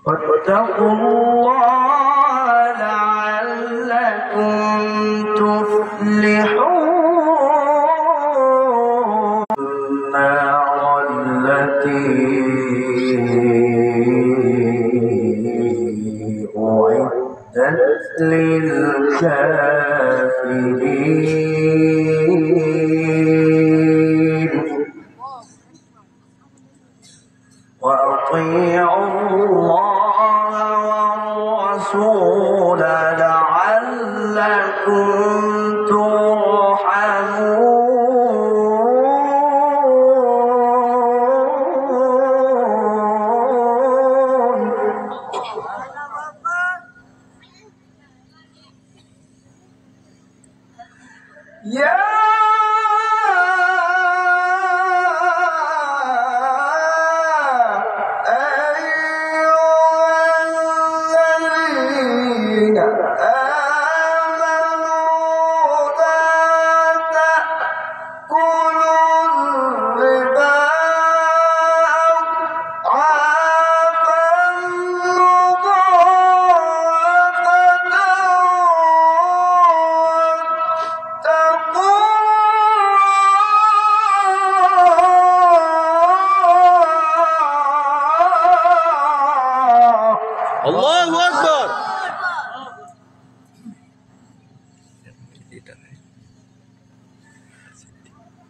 واتقوا الله لعلكم تفلحون النار التي أعدت للكافرين وأطيعوا الله والرسول لعلكم ترحمون يا الله أكبر.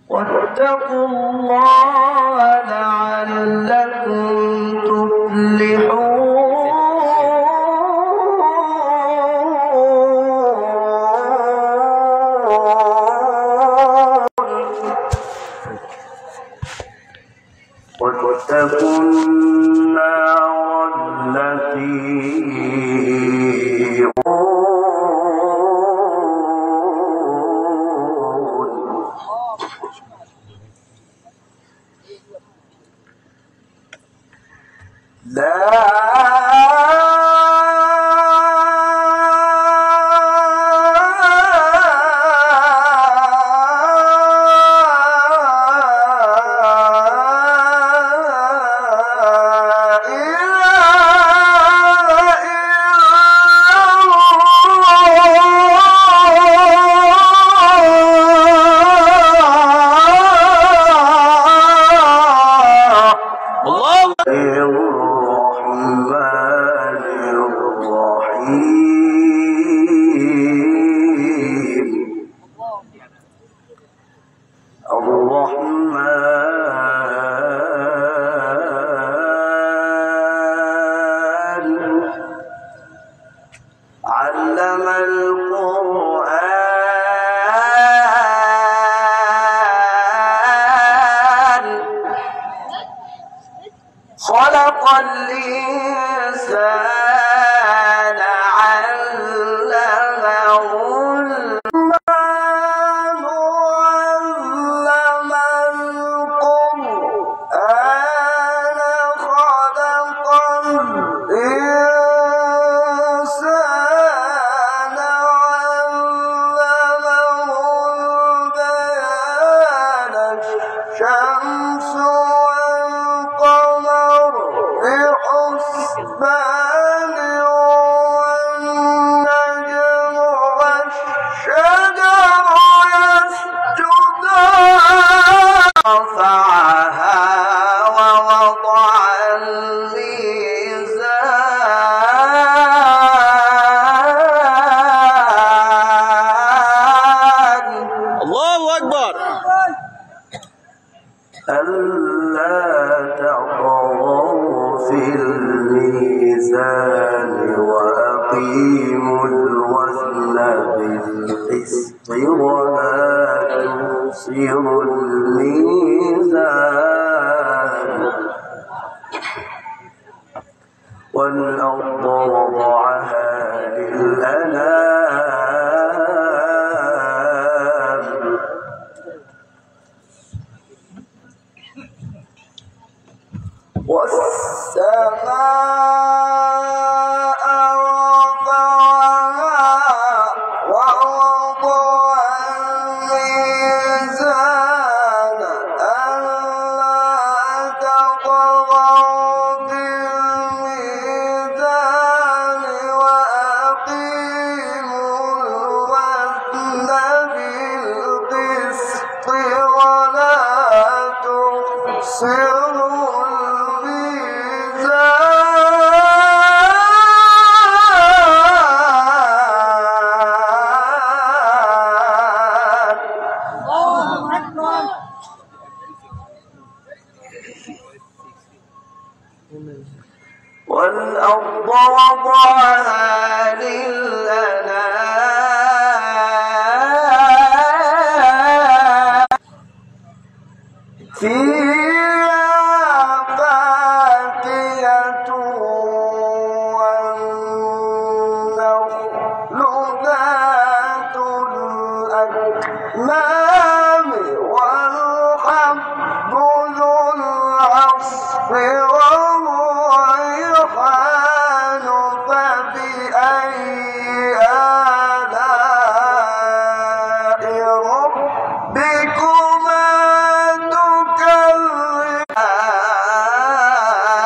واتقوا الله لعلكم تفلحون واتقوا النار التي ألا تطغوا في الميزان وأقيموا الوزن بالقسط ولا تخسروا الميزان والأرض وضعها للأنام والسماء رفعها ووضع الميزان ألا تطغوا في الميزان وأقيموا الوزن بالقسط ولا تخسروا والأرض وضعها للأنام فيها فاكهة والنخل ذات الأكمام والحب ذو العصف والريحان فبأي آلاء ربكما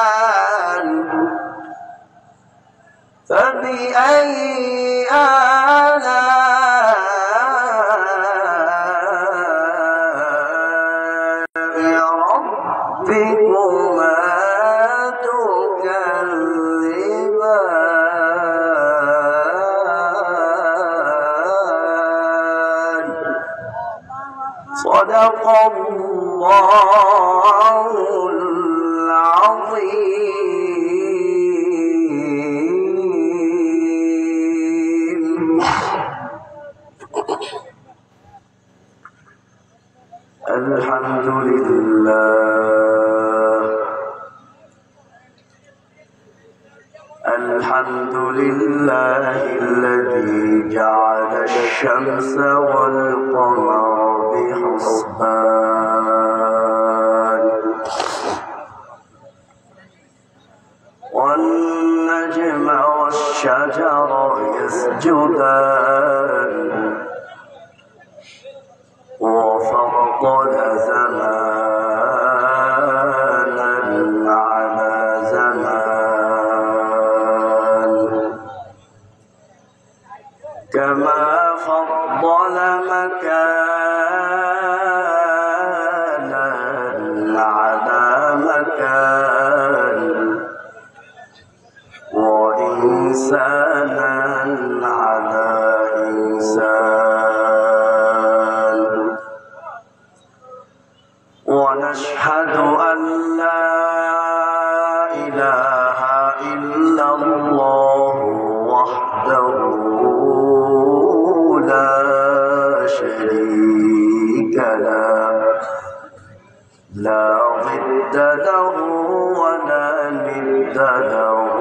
تكذبان فبأي آلاء ربكما تكذبان صدق الله العظيم. الحمد لله الذي جعل الشمس والقمر بحسبان والنجم والشجر يسجدان وفضل زمانا على زمان كما فضل مكانا على مكان وإنسانا على إنسان ونشهد أن لا إله إلا الله وحده لا شريك له لا ضد له ولا ند له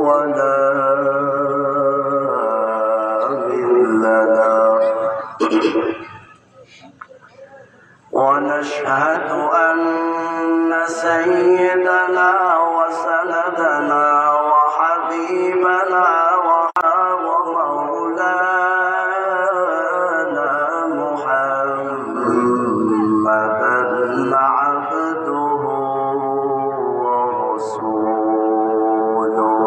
ولا مثل له ونشهد أن سيدنا وسندنا وحبيبنا ومولانا محمدا عبده ورسوله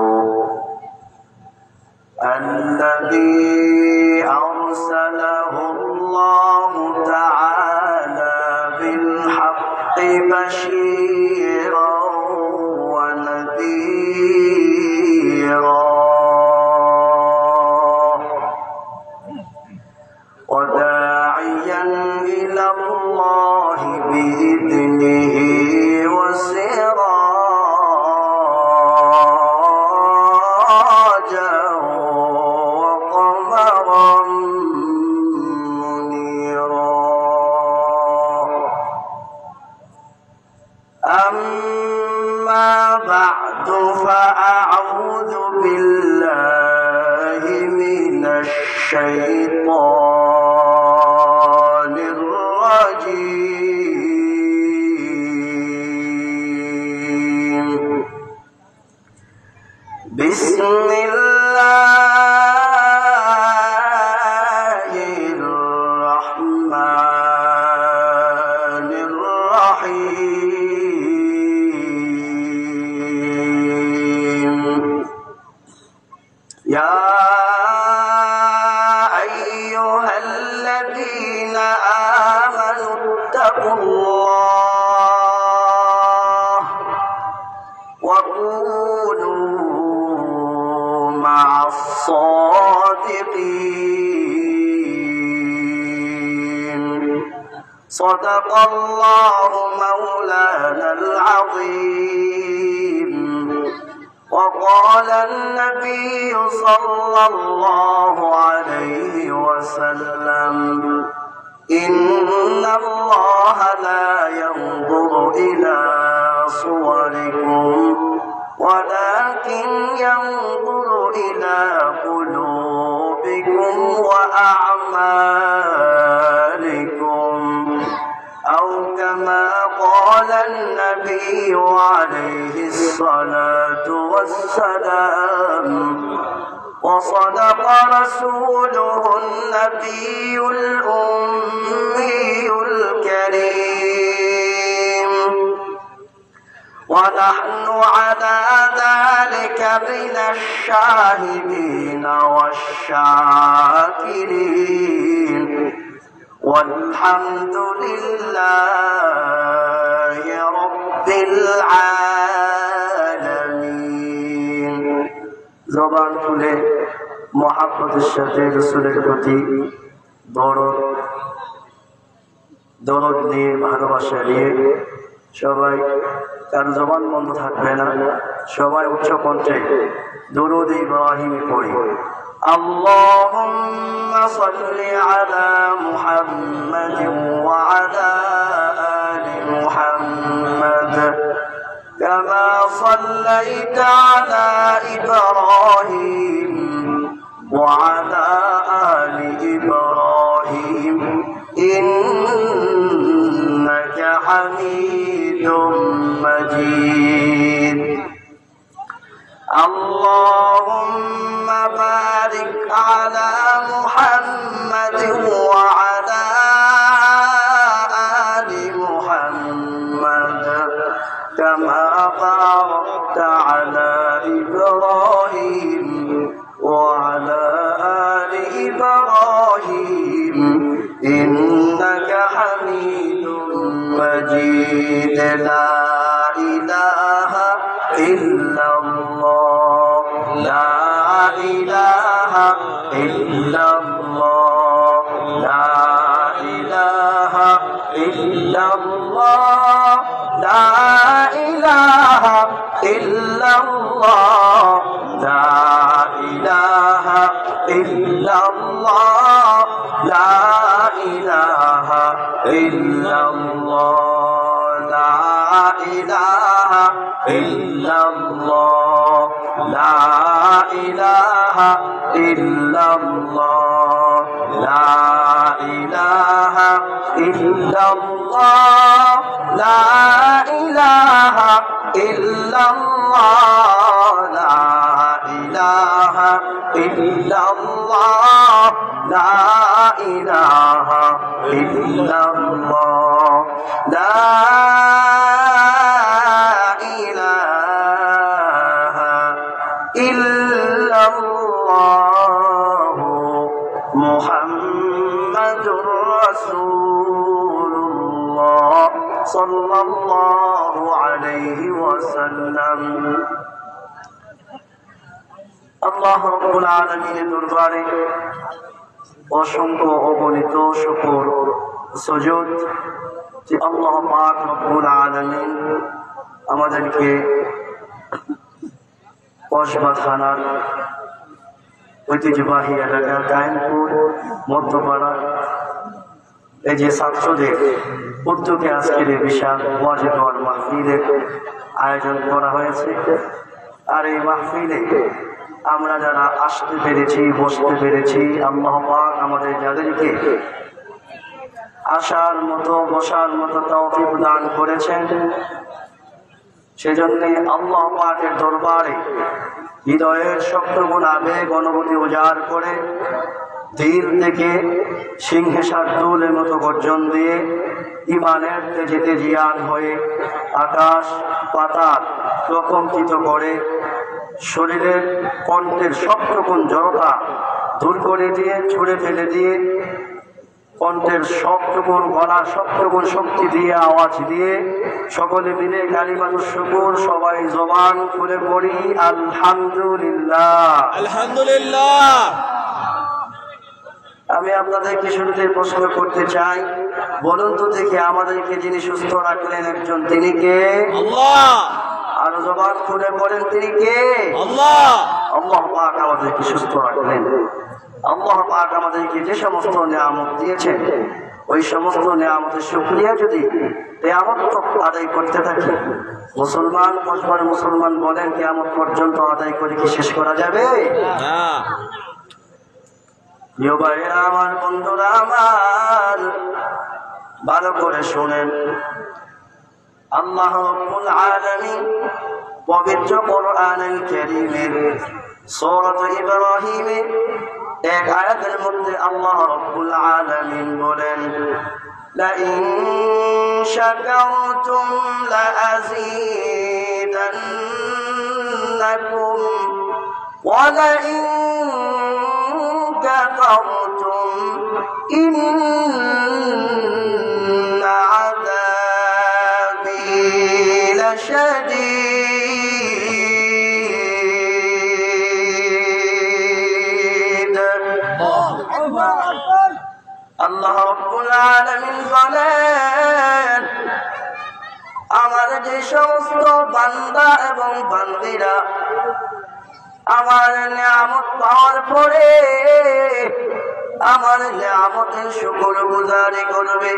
الذي أرسله الله تعالى بالحق بشيرا ونذيرا وداعيا إلى الله الشيطان الرجيم. بسم الله الرحمن الرحيم. يا أيها الذين آمنوا اتقوا الله وكونوا مع الصادقين. صدق الله مولانا العظيم. وقال النبي صلى الله عليه وسلم: إن الله لا ينظر إلى صوركم ولكن ينظر إلى قلوبكم وأعمالكم، أو كما قال النبي عليه الصلاة والسلام. وصدق رسوله النبي الأمي الكريم، ونحن على ذلك من الشاهدين والشاكرين، والحمد لله رب العالمين। জবান খুলে মহাব্বতের সাথে রাসূলের প্রতি দরদ নিয়ে, ভালোবাসা নিয়ে সবাই, কার জবান বন্ধ থাকবে না, সবাই উচ্চ কণ্ঠে দরুদ ইব্রাহিম পড়ি। আল্লাহুম্মা সাল্লি আলা মুহাম্মাদিন ওয়া আলা আলি মুহাম্মাদ কামা সাল্লাইতা আলা ইব্রাহিম ওয়া আলা আলি ইব্রাহিম ইন্নাকা হামিদুম মাজিদ। اللهم بارك على محمد وعلى آل محمد كما باركت على إبراهيم وعلى آل إبراهيم إنك حميد مجيد. لا إله إلا الله، لا إله إلا الله، لا إله إلا الله، لا إله إلا الله، لا إله إلا الله، لا إله إلا الله، لا إله إلا الله، لا إله إلا الله، لا إله إلا الله، لا إله إلا الله، لا إله إلا الله، لا إله إلا الله، لا إله إلا الله محمد رسول الله صلى الله عليه وسلم। আল্লাহ রাব্বুল আলামিনের দরবারে অসংখ্য অগণিত শুকর সুজুদ যে আল্লাহ পাক রব্বুল আলামিন আমাদেরকে কসবা থানার ঐতিহ্যবাহী এলাকা কায়েমপুর মধ্যপাড়া এই যে ছাত্রদের উদ্যোগে আজকের এই বিশাল ওয়াজিফার মাহফিলের আয়োজন করা হয়েছে। আর এই মাহফিলে আমরা যারা আসতে পেরেছি, বসতে পেরেছি, আল্লাহ পাক আমাদের যাদেরকে আসার মতো বসার মতো তৌফিক দান করেছেন, সেজন্য আল্লাহ পাকের দরবারে হৃদয়ের শক্তগুণ আবেগ অনুভূতি উজাড় করে ধীর থেকে সিংহে শার্দুলের মতো গর্জন দিয়ে ইমানের তেজেতে জিয়ান হয়ে আকাশ পাতাল প্রকম্পিত করে শরীরের কণ্ঠের সবটুকুন জড়তা দূর করে দিয়ে ছুঁড়ে ফেলে দিয়ে কণ্ঠের সবটুকুন গলার সবটুকুন শক্তি দিয়ে আওয়াজ দিয়ে সকলে মিলে কালিমাতুশ শুকর সবাই জবান খুলে পড়ি আলহামদুলিল্লাহ। আলহামদুলিল্লাহ। আমি আপনাদেরকে শুরুতে প্রশ্ন করতে চাই, বলুন তো দেখি আমাদেরকে যিনি সুস্থ রাখলেন একজন, তিনি কে? আল্লাহ। আর জবান খুলে বলেন তিনি কে? আল্লাহ। আল্লাহ পাক আমাদেরকে সুস্থ রাখলেন। আল্লাহ পাক আমাদেরকে যে সমস্ত নিয়ামত দিয়েছেন, ওই সমস্ত নিয়ামতের শুকরিয়া যদি কিয়ামত আদায় করতে থাকি, মুসলমান পরস্পর মুসলমান বলেন কিয়ামত পর্যন্ত আদায় করে কি শেষ করা যাবে? না। আমার বন্ধুরা আমার, ভালো করে শুনেন, আল্লাহ রাব্বুল আলামিন পবিত্র কোরআনুল কারীমের সূরা ইব্রাহিমের এক আয়াতের মধ্যে আল্লাহ রাব্বুল আলামিন বলেন, লাইন শাকারতুম লাযীদান্নাকুম ওয়া লাইন কাফারতুম ইন্না আযাবি লাশাদীদ। আল্লাহ রাব্বুল আলামিন বলেন, আমার যে সমস্ত বান্দা এবং বান্দীরা আমার নিয়ামত পাওয়ার পরে আমার নিয়ামতের শুকরগুজারি করবে,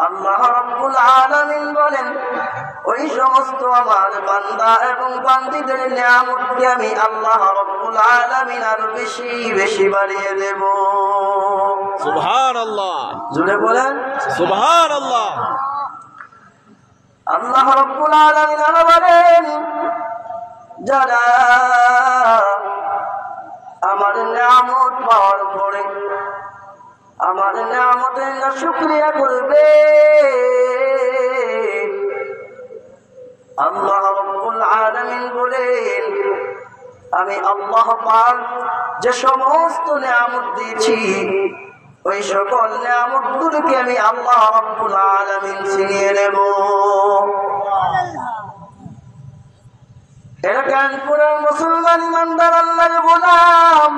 আল্লাহ রাব্বুল আলামিন বলেন, ওই সমস্ত আমার বান্দা এবং বান্দীদের নিয়ামতকে আমি আল্লাহ রাব্বুল আলামিন আরো বেশি বেশি বাড়িয়ে দেব। সুবহানাল্লাহ। জোরে বলেন সুবহানাল্লাহ। আল্লাহ রাব্বুল আলামিন আরো বলেন, যারা আমার নিয়ামত পাওয়ার পরে আমার নিয়ামতের শুকরিয়া করবে, আল্লাহ রাব্বুল আলামিন বলেন, আমি আল্লাহ পাক যে সমস্ত নিয়ামত দিয়েছি, ওই সকল নিয়ামতগুলোকে আমি আল্লাহ রাব্বুল আলামিন ছিনিয়ে নেব। কানপুরের মুসলমান ইমানদার আল্লাহর গোলাম,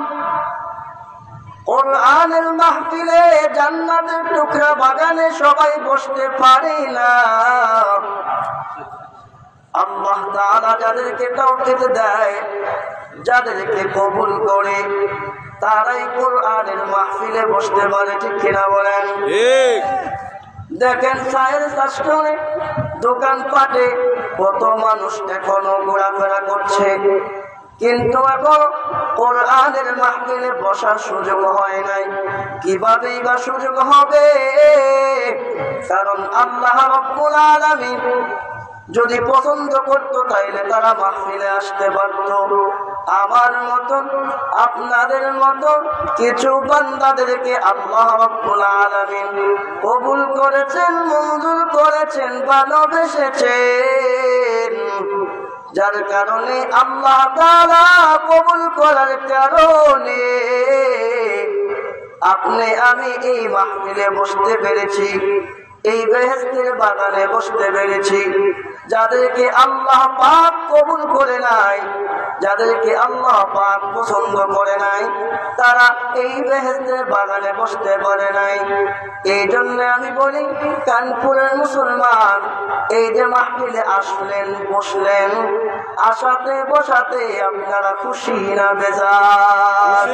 কোরআনের মাহফিলে জান্নাতের টুকরা বাগানে সবাই বসতে পারে না। আল্লাহ তাআলা যাদেরকে তৌফিক দেয়, যাদেরকে কবুল করে, তারাই কোরআনের মাহফিলে বসতে পারে, ঠিক কিনা বলেন? ঠিক। দেখেন চায়ের চাষে দোকানপাটে কত মানুষ এখনো ঘোরাফেরা করছে, কিন্তু এখন কোরআনের মাহফিলে বসার সুযোগ হয় নাই। কিভাবেই বা সুযোগ হবে? কারণ আল্লাহ রাব্বুল আলামিন যদি পছন্দ করতো তাইলে তারা মাহফিলে আসতে পারত। আমার মতন আপনাদের মতন কিছু বান্দাদেরকে আল্লাহ রাব্বুল আলামিন কবুল করেছেন, মঞ্জুর করেছেন, ভালোবেসেছেন, যার কারণে আল্লাহ তাআলা কবুল করার কারণে আপনি আমি এই মাহফিলে বসতে পেরেছি, এই বেহেশতের বাগানে বসতে পেরেছি। যাদেরকে আল্লাহ পাক কবুল করে নাই, যাদেরকে আল্লাহ পাক পছন্দ করে নাই, তারা এই বেহেশতের বাগানে বসতে পারে নাই। এই জন্য আমি বলি, কানপুরের মুসলমান, এই যে মাহফিলে আসলেন, বসলেন, আসাতে বসাতে আপনারা খুশি না বেজার?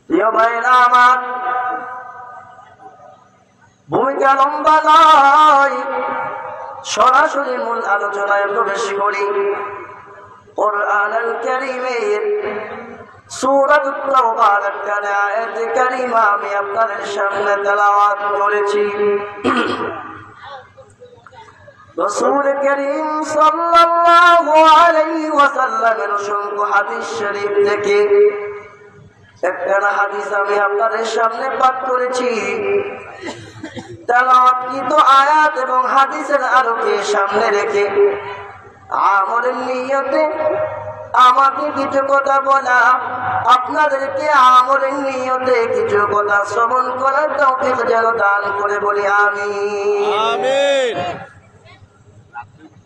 প্রিয় ভাইরা আমার, ভূমিকা লম্বা নয়, সরাসরি মূল আলোচনায় প্রবেশ করি। কুরআনুল কারীমের সূরাতুত তাওবার একটা আয়াত কারীমা আমি আপনাদের সামনে তেলাওয়াত করেছি। রাসূল করিম সাল্লাল্লাহু আলাইহি ওয়াসাল্লামের অসংখ্য হাদিস শরীফ থেকে একটা হাদিস আমি আপনাদের সামনে পাঠ করেছি। তেলাওয়াতকৃত আয়াত এবং হাদিসের আলোকে সামনে রেখে আমলের নিয়তে আমাকে কিছু কথা বলা, আপনাদেরকে আমলের নিয়তে কিছু কথা শ্রবণ করার তৌফিক যেন দান করে বলি আমিন। আমিন।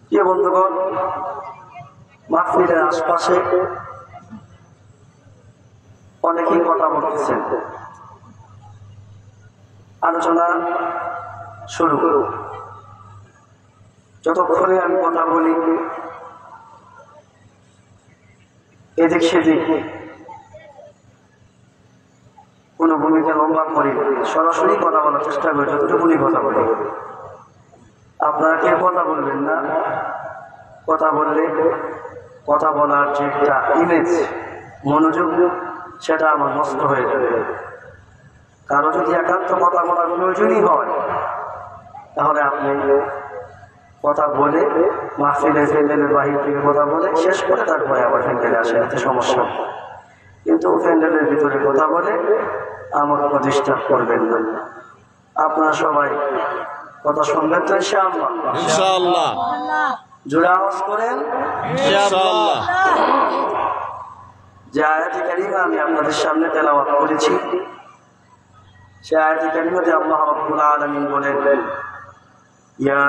কি বন্ধুগণ, মাহফিলের আশপাশে অনেকেই কথা বলতেছেন। আলোচনা শুরু করো। যতক্ষণে আমি কথা বলি এদিক সেদিক কোনো ভূমিকা লম্বা করি, সরাসরি কথা বলার চেষ্টা করি, যতটুকুনি কথা বলি। আপনারা কেউ কথা বলবেন না। কথা বললে কথা বলার যে একটা ইমেজ, মনোযোগ, সেটা আমার নষ্ট হয়ে যাবে। কারো যদি একান্ত কথা বলার প্রয়োজনই হয় তাহলে আপনি কথা বলে মাহফিলে প্যান্ডেলের বাহির থেকে কথা বলে শেষ করে তারপরে আবার প্যান্ডেলে আসে, এতে সমস্যা। কিন্তু প্যান্ডেলের ভিতরে কথা বলে আমার কোনো ডিস্টার্ব করবেন না। আপনারা সবাই কথা শুনবেন তো ইনশাআল্লাহ? ইনশাআল্লাহ। জোরে আওয়াজ করেন ইনশাআল্লাহ। যে আয়াতে কারিমা আমি আপনাদের সামনে তেলাওয়াত করেছি, সে আয়াতে কারিমাতে আল্লাহ রাব্বুল আলামিন বলেন, ইয়া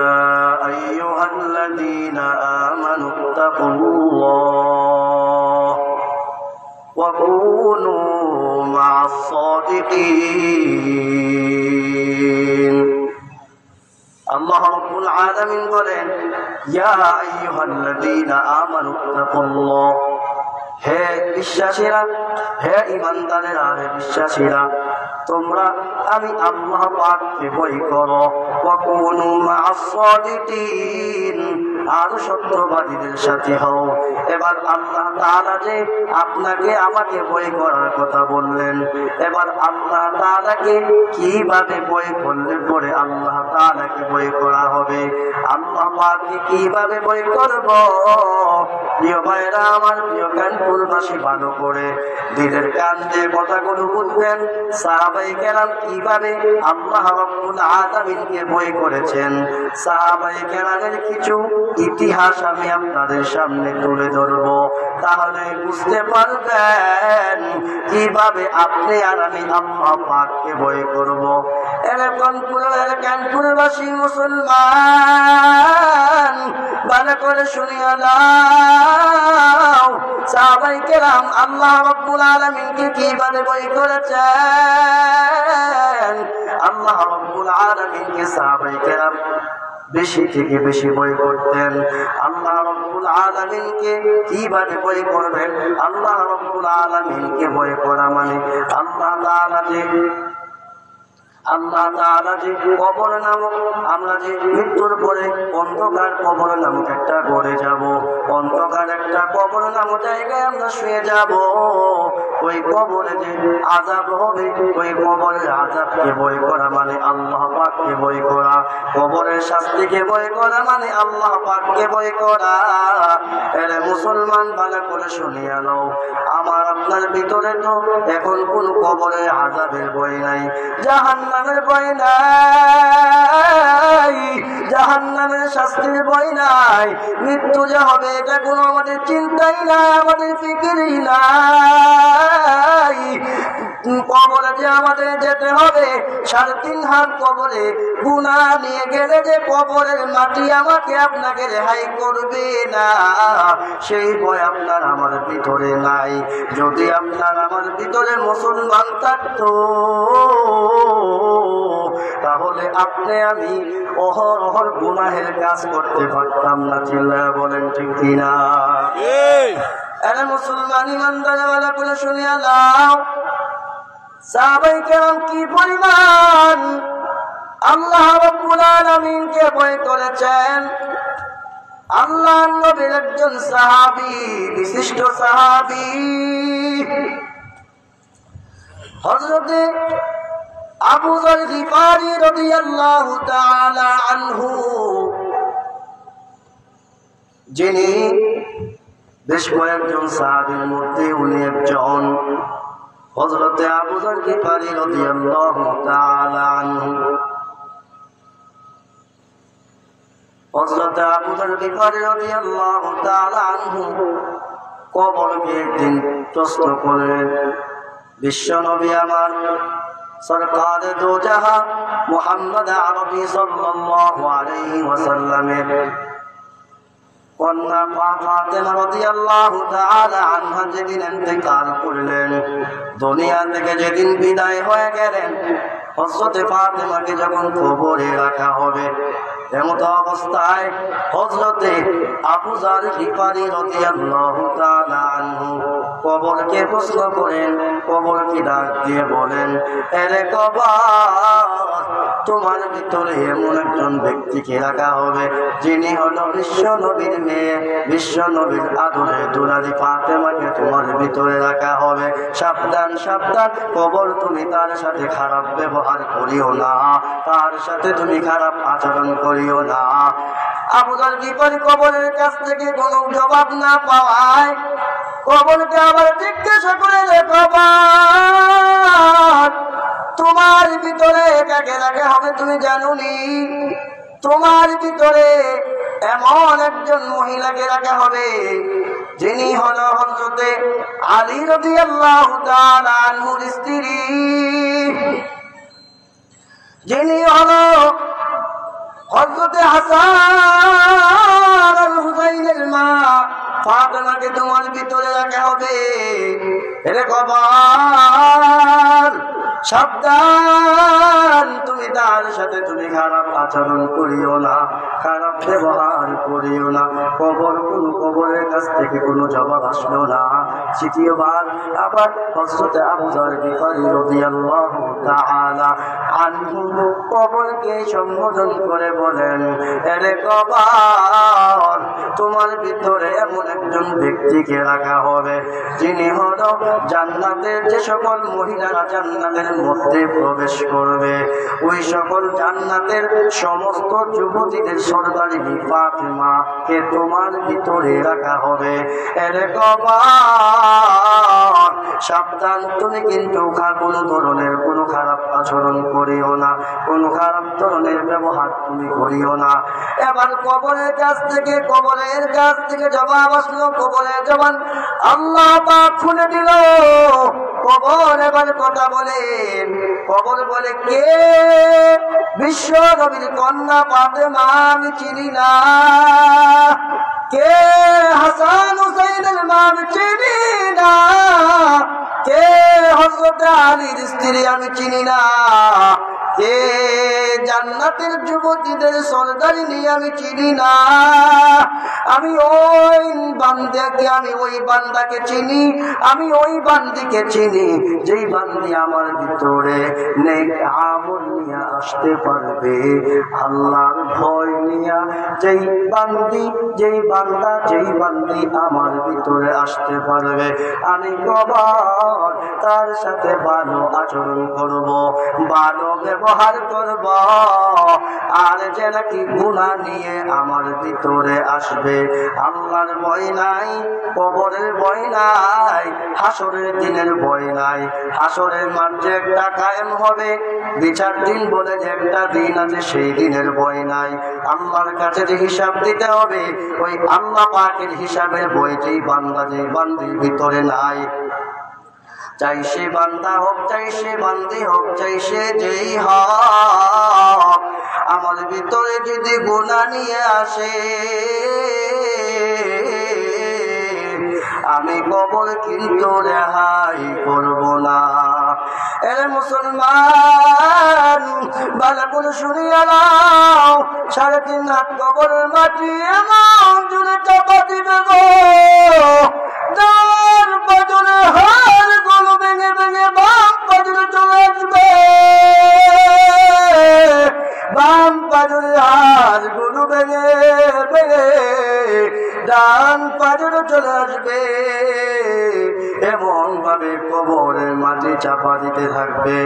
আইয়ুহাল্লাযীনা আমানুত্তাকুল্লাহ ওয়া কুনু মা'আস সাদিকিন। আল্লাহ রাব্বুল আলামিন বলেন, ইয়া আইয়ুহাল্লাযীনা আমানুত্তাকুল্লাহ, হে বিশ্বাসীরা, হে ঈমানদারেরা, হে বিশ্বাসীরা, তোমরা আমি আল্লাহ পাককে ভয় করো। ওয়া কুনু মা'আস সাদিকিন, আর সত্যবাদীদের সাথে হও। এবার আল্লাহ তাআলা যে আপনাকে আমাকে ভয় করার কথা বললেন, এবার আল্লাহ তাআলাকে কিভাবে ভয় করলে পরে আল্লাহ তাআলাকে ভয় করা হবে, আল্লাহ পাককে কিভাবে ভয় করব? প্রিয় ভাইরা আমার, প্রিয় কানপুরবাসী, ভালো করে দিলের কান দিয়ে কথাগুলো বুঝবেন। সাহাবায়ে কেরাম কিভাবে আল্লাহ রাব্বুল আলামিনকে ভয় করেছেন, সাহাবায়ে কেরামের কিছু ইতিহাস আমি আপনাদের সামনে তুলে ধরব। তাহলে বুঝতে পারবেন কিভাবে আপনি আর আমি আল্লাহ পাককে ভয় করব। কানপুরবাসী মুসলমান, ভালো করে শুনিয়া দাও, সাহাবায়ে কেরাম আল্লাহ রাব্বুল আলামিনকে কিভাবে ভয় করেছেন। আল্লাহ রাব্বুল আলামিনকে সাহাবায়ে কেরাম বেশি থেকে বেশি ভয় করতেন। আল্লাহ রাব্বুল আলামিনকে কিভাবে ভয় করবেন? আল্লাহ রাব্বুল আলামিনকে ভয় করা মানে আল্লাহ তাআলা যে কবর নামক, আমরা যে মৃত্যুর পরে অন্ধকার কবর নামক একটা ঘরে যাব, অন্ধকার একটা কবর নামক জায়গায় আমরা শুয়ে যাব। ওই কবরে যে আযাব হবে, ওই কবরের আযাবকে ভয় করা মানে আল্লাহ পাককে ভয় করা। কবরের শাস্তিকে ভয় করা মানে আল্লাহ পাককে ভয় করা। এর মুসলমান, ভালো করে শুনিয়া নাও, আমার আপনার ভিতরে তো এখন কোন কবরের আযাবের ভয় নাই, জাহান্নামের ভয় নাই, জাহান্নামের শাস্তির ভয় নাই, মৃত্যু যে হবে এটা কোনো আমাদের চিন্তাই নাই, আমাদের ফিকিরই নাই। কবরে যে আমাদের যেতে হবে, 3.5 হাত কবরে গুনাহ নিয়ে গেলে যে কবরের মাটি আমাকে আপনাকে রেহাই করবে না, সেই ভয় আপনার আমার ভিতরে নাই। যদি আপনার আমার ভিতরে মুসলমান থাকতো তাহলে আপনি আমি অহরহ গুনাহের কাজ করতে পারতাম না। চিল্লায়া বলেন ঠিক কিনা? আরে মুসলমান ইমানদার, ভালো করে শুনিয়া দাও, সাহাবায়ে কেরাম কি পরিমাণ আল্লাহ রাব্বুল আলামিনকে ভয় করেছেন। আল্লাহর নবীর একজন সাহাবী, বিশিষ্ট সাহাবী হযরত আবু যর গিফারী রাদিয়াল্লাহু তাআলা আনহু, যিনি বেশ কয়েকজন সাহাবীর মধ্যে উনি একজন, হযরত আবু যর গিফারী রাদিয়াল্লাহু তাআলা আনহু। হযরত আবু যর গিফারী রাদিয়াল্লাহু তাআলা আনহু কবরকে একদিন প্রশ্ন করলেন, বিশ্ব নবী আমার সরকার দো জাহান মুহাম্মদ আরবী সাল্লাল্লাহু আলাইহি ওয়াসাল্লামের কন্যা ফাতেমা রাদিয়াল্লাহু তাআলা আনহা যেদিন ইন্তেকাল করলেন, দুনিয়া থেকে যেদিন বিদায় হয়ে গেলেন, হযরত ফাতেমাকে যখন কবরে রাখা হবে, এমত অবস্থায় হযরত আবু যর গিফারী রাদিয়াল্লাহু তাআলা আনহু কবরকে প্রশ্ন করেন, কবরকে ডাক দিয়ে বলেন, এরে কবর, তোমার ভিতরে এমন একজন ব্যক্তিকে রাখা হবে যিনি হলো বিশ্ব নবীর মেয়ে, বিশ্ব নবীর আদরের দুলারি ফাতেমাকে তোমার ভিতরে রাখা হবে। সাবধান সাবধান, কবর তুমি তার সাথে খারাপ ব্যবহার করিও না, তার সাথে তুমি খারাপ আচরণ করিও না। আবু যর গিফারী কবরের কাছ থেকে কোনো জবাব না পাওয়ায় কবরকে আবার জিজ্ঞাসা করে, কবর, তোমার ভিতরে কাকে রাখা হবে তুমি জানোনি? তোমার ভিতরে এমন একজন মহিলাকে রাখা হবে যিনি হলো হযরত আলী রাদিয়াল্লাহু তাআলা আনহুর স্ত্রী, যিনি হলো হযরত হাসান আর হুসাইনের মা ফাতেমাকে তোমার ভিতরে রাখা হবে। এরে কবর, সাবধান, তুমি তার সাথে তুমি খারাপ আচরণ করিও না, খারাপ ব্যবহার করিও না। কবরের কাছ থেকে কোনো জবাব আসলো না। তৃতীয়বার আবার হযরত আবু যর গিফারী রাদিয়াল্লাহু তাআলা আনহু কবরকে সম্বোধন করে বলেন, এরে কবর, তোমার ভিতরে এমন একজন ব্যক্তিকে রাখা হবে যিনি হলো জান্নাতের যে সকল মহিলারা জান্নাতের মধ্যে প্রবেশ করবে, ওই সকল জান্নাতের সমস্ত যুবতীদের সরদারি ফাতেমাকে তোমার ভিতরে রাখা হবে। এরে কবর, সাবধান, তুমি কিন্তু কোনো ধরনের কোনো খারাপ আচরণ করিও না, কোনো খারাপ ধরনের ব্যবহার তুমি করিও না। এবার কবরের কাছ থেকে জবাব আসলো, কবরের জবান আল্লাহ পাক খুলে দিল। কবর এবার কথা বলেন, কবর বলে, কে? বিশ্ব নবীর কন্যা ফাতেমা আমি চিনি না। কে? হাসান হুসাইনের মা আমি চিনি না। কে? হযরত আলীর স্ত্রী আমি চিনি না। কে? জান্নাতের যুবতীদের সরদারিনী আমি চিনি না। আমি ওই বান্দাকে চিনি, আমি ওই বান্দিকে চিনি যেই বান্দি আমার ভিতরে নেক আমল নিয়ে আসতে পারবে, আল্লাহর ভয় নিয়ে যেই বান্দি আমার ভিতরে আসতে পারবে, আমি কবর তার সাথে ভালো আচরণ করব, ভালো ব্যবহার করব। আর যে নাকি গুনাহ নিয়ে আমার ভিতরে আসবে, আল্লাহর ভয় নাই, কবরের ভয় নাই, হাসরের দিনের ভয় নাই। হাসরের মাঠ যে একটা কায়েম হবে, বিচার দিন বলে যে একটা দিন আছে, সেই দিনের ভয় নাই। আল্লাহর কাছে যে হিসাব দিতে হবে, ওই আল্লাহ পাকের হিসাবের বইতেই বান্দির ভিতরে নাই। চাই সে বান্দা হোক, চাই সে বান্দি হোক, চাই সে যেই হোক, আমার ভিতরে যদি গুনাহ নিয়ে আসে, আমি কবর কিন্তু রেহাই করব না। এর মুসলমান, ভালো করে শুনিয়া নাও, 3.5 হাত কবরের মাটি এমন জুড়ে চাপা দিবে গো, ডান পাজরে হাড় গুলো ভেঙে ভেঙে বাম পাজরে চলে আসবে। চলে আসবে, এমন ভাবে কবরের মাটি চাপা দিতে থাকবে।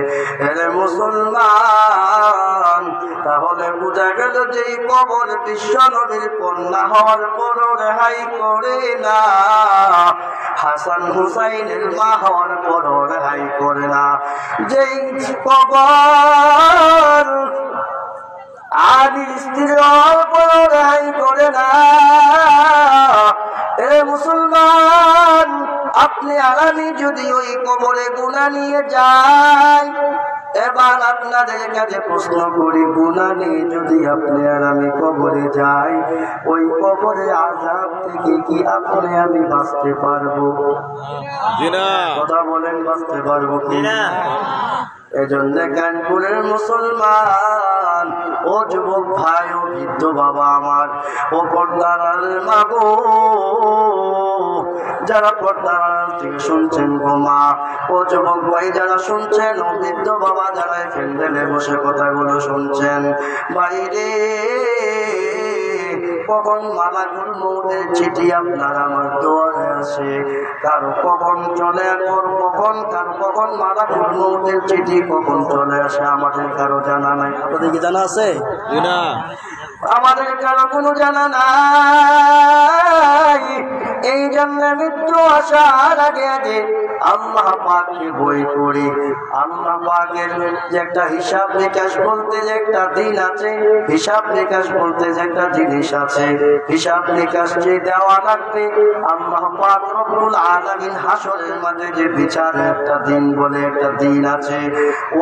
এরে মুসলমান, তাহলে বোঝা গেল যে কবর বিশ্ব নবীর কন্যা হওয়ার পরও রেহাই করে না, হাসান হুসাইনের মা হওয়ার পরও রেহাই করে না। যেই কবর আদি স্ত্রী হওয়ার পরও রেহাই করে না। এ মুসলমান, আপনি আর আমি যদি ওই কবরে গুনাহ নিয়ে যাই, এবার আপনাদের কাছে প্রশ্ন করি, গুনাহ নিয়ে যদি আপনি আর আমি কবরে যাই, ওই কবরে আযাব থেকে কি আপনি আমি বাঁচতে পারবো? জি না। কথা বলেন, বাঁচতে পারবো কি না? এজন্য কানপুরের মুসলমান, ও যুবক ভাই, ও বৃদ্ধ বাবা আমার, ও পর্দার মা গো, যারা পর্দার থেকে শুনছেন গো মা, ও যুবক ভাই যারা শুনছেন, ও বৃদ্ধ বাবা যারা ফ্যান্ডেলে বসে কথাগুলো শুনছেন, বাইরে কখন মালাকুল মউতের চিঠি আপনার আমার দুয়ারে আসে, কারো কখন চলে কখন কখন মালাকুল মউতের চিঠি কখন চলে আসে আমাদের কারো জানা নাই। আপনাদের কি জানা আছে? না, আমাদের কারো কোনো জানা নাই। এই জন্য মৃত্যু আসার আগে আগে আল্লাহ পাককে বই করি। আল্লাহ পাকের যে একটা হিসাব নিকাশ বলতে যে একটা দিন আছে, হিসাব নিকাশ বলতে যে একটা জিনিস আছে, হিসাব নিকাশ যে দেওয়া লাগবে, আল্লাহ পাক রব্বুল আলামিন হাসরের মাঝে যে বিচারের একটা দিন বলে একটা দিন আছে,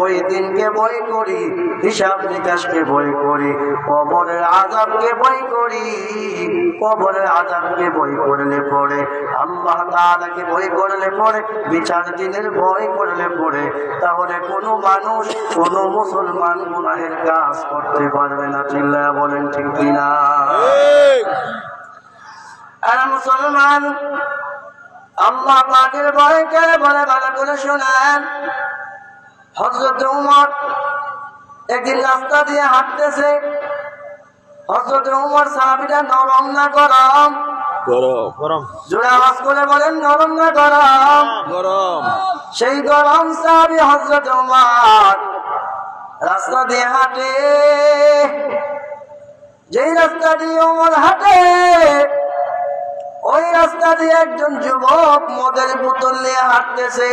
ওই দিনকে বই করি, হিসাব নিকাশকে বই করি, কবরের আযাবকে বই করি। কবরের আযাবকে বই করলে পরে, আল্লাহ তাআলাকে বই করলে পরে, বিচার দিনের ভয় করলে পরে, তাহলে কোনো মানুষ, কোনো মুসলমান গুনাহের কাজ করতে পারবে না। চিল্লায়া বলেন ঠিক কিনা? আর মুসলমান, আল্লাহ পাকের ভয়কে বলে ভালো করে শোনেন। হযরত উমর একদিন রাস্তা দিয়ে হাঁটতেছে। হযরত উমর সাহাবীরা নরম না গরম? গরম। জোরে আওয়াজ করে বলেন, নরম না গরম? গরম। সেই গরম সাহাবী হযরত উমর রাস্তা দিয়ে হাঁটে। যেই রাস্তা দিয়ে উমর হাঁটে, ওই রাস্তা দিয়ে একজন যুবক মদের বোতল নিয়ে হাঁটতেছে।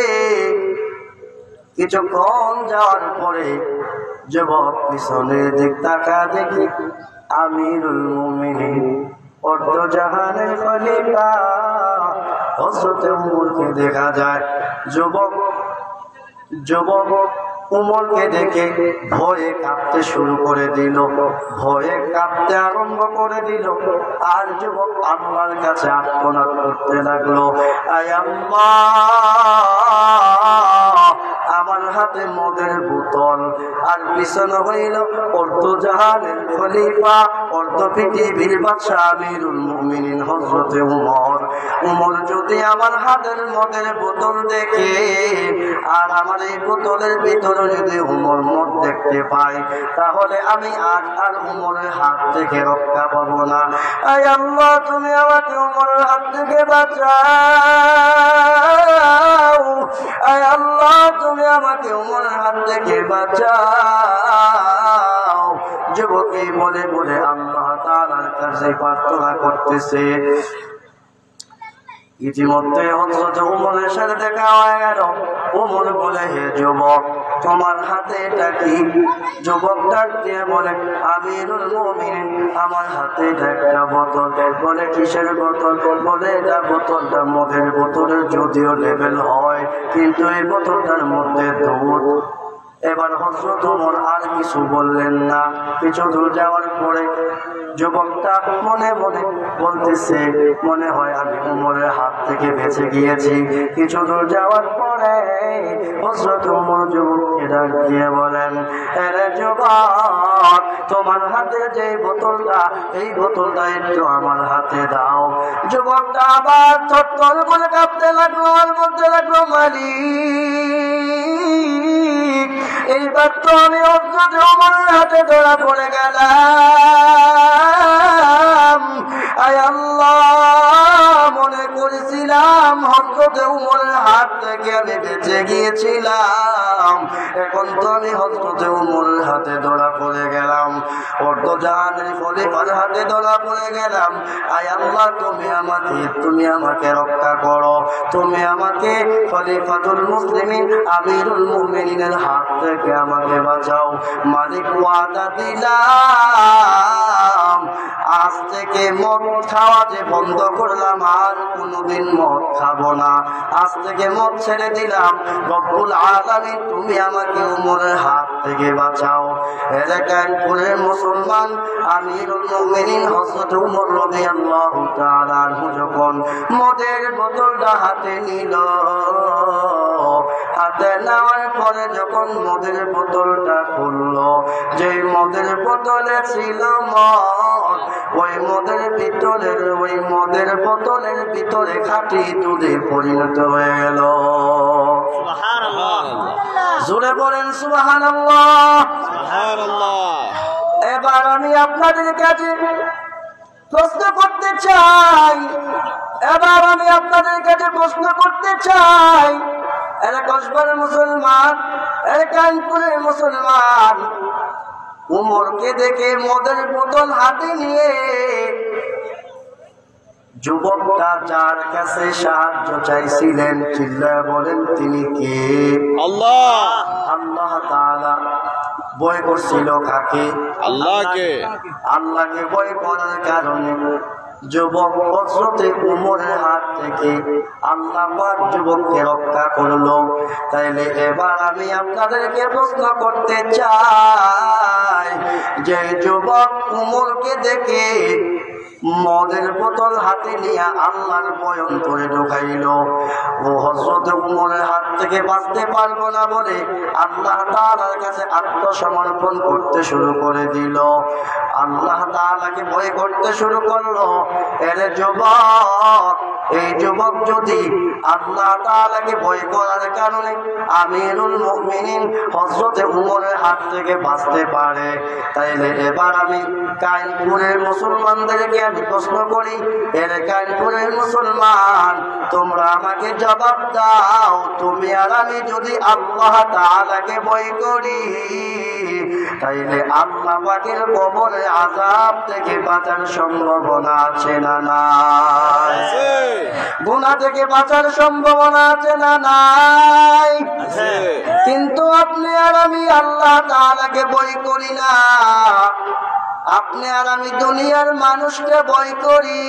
কিছুক্ষণ যাওয়ার পরে যুবক পিছনের দিক তাকা দেখি আমিরুল মুমিনিন অর্ধজাহানের খলিফা হযরত উমরকে দেখা যায়। যুবক উমরকে দেখে ভয়ে কাঁপতে শুরু করে দিল, ভয়ে কাঁপতে আরম্ভ করে দিল। আর যুবক আল্লাহর কাছে আর্তনাদ করতে লাগলো, আয় আল্লাহ, আমার হাতে মদের বোতল, আর পিছনে হইল অর্ধজাহানের খলিফা, অর্ধ পৃথিবীর বাদশা আমিরুল মুমিনিন হযরত উমর। উমর যদি আমার হাতের মদের বোতল দেখে, আর আমার এই বোতলের ভিতরে যদি উমর মদ দেখতে পাই, তাহলে আমি আর উমরের হাত থেকে রক্ষা পাবো না। আয় আল্লাহ, তুমি আমাকে উমরের হাত থেকে বাঁচাও। আয় আল্লাহ, তুমি আমাকে উমরের হাত থেকে বাঁচাও। যুবক এই বলে বলে আল্লাহ তাআলার কাছে প্রার্থনা করতেছে। ইতিমধ্যে হযরত উমরের সাথে দেখা হয়ে গেল। উমর বলে, হে যুবক, তোমার হাতে এটা কি? যুবক ডাক দিয়ে বলে, আমিরুল মুমিনিন, আমার হাতে একটা বোতল। বলে, কিসের বোতল? বলে, এটা বোতলটা মদের বোতলের যদিও লেভেল হয়, কিন্তু এই বোতলটার মধ্যে দুধ। এবার হযরত ওমর আর কিছু বললেন না। কিছু দূর যাওয়ার পরে যুবকটা মনে মনে বলতেছে, মনে হয় আমি ওমরের হাত থেকে বেঁচে গিয়েছি। কিছু দূর যাওয়ার পরে হযরত ওমর যুবককে ডাক দিয়ে বলেন, আরে যুবক, তোমার হাতে যে বোতলটা, এই বোতলটা একটু আমার হাতে দাও। যুবকটা আবার থরথর করে কাঁপতে লাগলো, আর বলতে লাগলো, মালিক, এইবার তো আমি হযরত ওমরের হাতে ধরা পড়ে গেলাম। আয় আল্লাহ, মনে করেছিলাম হযরত উমরের হাত থেকে আমি বেঁচে গিয়েছিলাম, এখন তো আমি হযরত উমরের হাতে ধরা পড়ে গেলাম, অর্ধজাহানের খলিফার হাতে ধরা পড়ে গেলাম। আয় আল্লাহ, তুমি আমাকে রক্ষা করো, তুমি আমাকে খলিফাতুল মুসলিমিন আমিরুল মুমিনিনের হাত থেকে আমাকে বাঁচাও। মালিক ওয়াদা দিলাম, আজ থেকে মদ খাওয়া যে বন্ধ করলাম, আর কোনোদিন মদ খাবো না, আজ থেকে মদ ছেড়ে দিলাম। রব্বুল আলামিন তুমি আমাকে উমরের হাত থেকে বাঁচাও। এলাকার মুসলমান আমিরুল মুমিনিন হযরত উমর রাদিয়াল্লাহু তাআলা আনহু যখন মদের বোতলটা হাতে নিল, হাতে নেওয়ার পরে যখন মদের বোতলটা খুললো, যে মদের বোতলে ছিল মদ, ওই মদের বোতলের ভিতরে খাঁটি দুধে পরিণত হয়ে গেল। জোরে বলেন সুবহানাল্লাহ। এবার আমি আপনাদের কাছে প্রশ্ন করতে চাই, এরা কসবার মুসলমান, এরা কানপুরের মুসলমান, উমরকে দেখে মদের বোতল হাতে নিয়ে যুবকটা যার কাছে সাহায্য চাইছিলেন, চিল্লায় বলেন তিনি কে? আল্লাহ। আল্লাহ তাআলা ভয় করছিল কাকে? আল্লাহকে। আল্লাহকে ভয় করার কারণে যুবক হযরত উমরের হাত থেকে আল্লাহ পাক যুবককে রক্ষা করলো। তাইলে এবার আমি আপনাদেরকে প্রশ্ন করতে চাই, যে যুবক উমরকে দেখে মদের বোতল হাতে নিয়ে আল্লাহর ভয় অন্তরে ঢুকাইল, ও হযরত উমরের হাত থেকে বাঁচতে পারবো না বলে আল্লাহ তাআলার কাছে আত্মসমর্পণ করতে শুরু করে দিল, আল্লাহ তাআলাকে ভয় করতে শুরু করলো। এর যুবক, এই যুবক যদি আল্লাহ তাআলাকে ভয় করার কারণে আমিরুল মুমিনিন হযরত উমরের হাত থেকে বাঁচতে পারে, তাইলে এবার আমি কাইনপুরের মুসলমানদেরকে আমি প্রশ্ন করি, এর কাইনপুরের মুসলমান, তোমরা আমাকে জবাব দাও, তুমি আর আমি যদি আল্লাহ তাআলাকে ভয় করি, তাইলে আল্লাহ পাকের কবরের আযাব থেকে বাঁচার সম্ভাবনা আছে না নাই? গুনাহ থেকে বাঁচার সম্ভাবনা আছে না নাই? কিন্তু আপনি আর আমি আল্লাহ তাআলাকে ভয় করি না, আপনি আর আমি দুনিয়ার মানুষকে ভয় করি।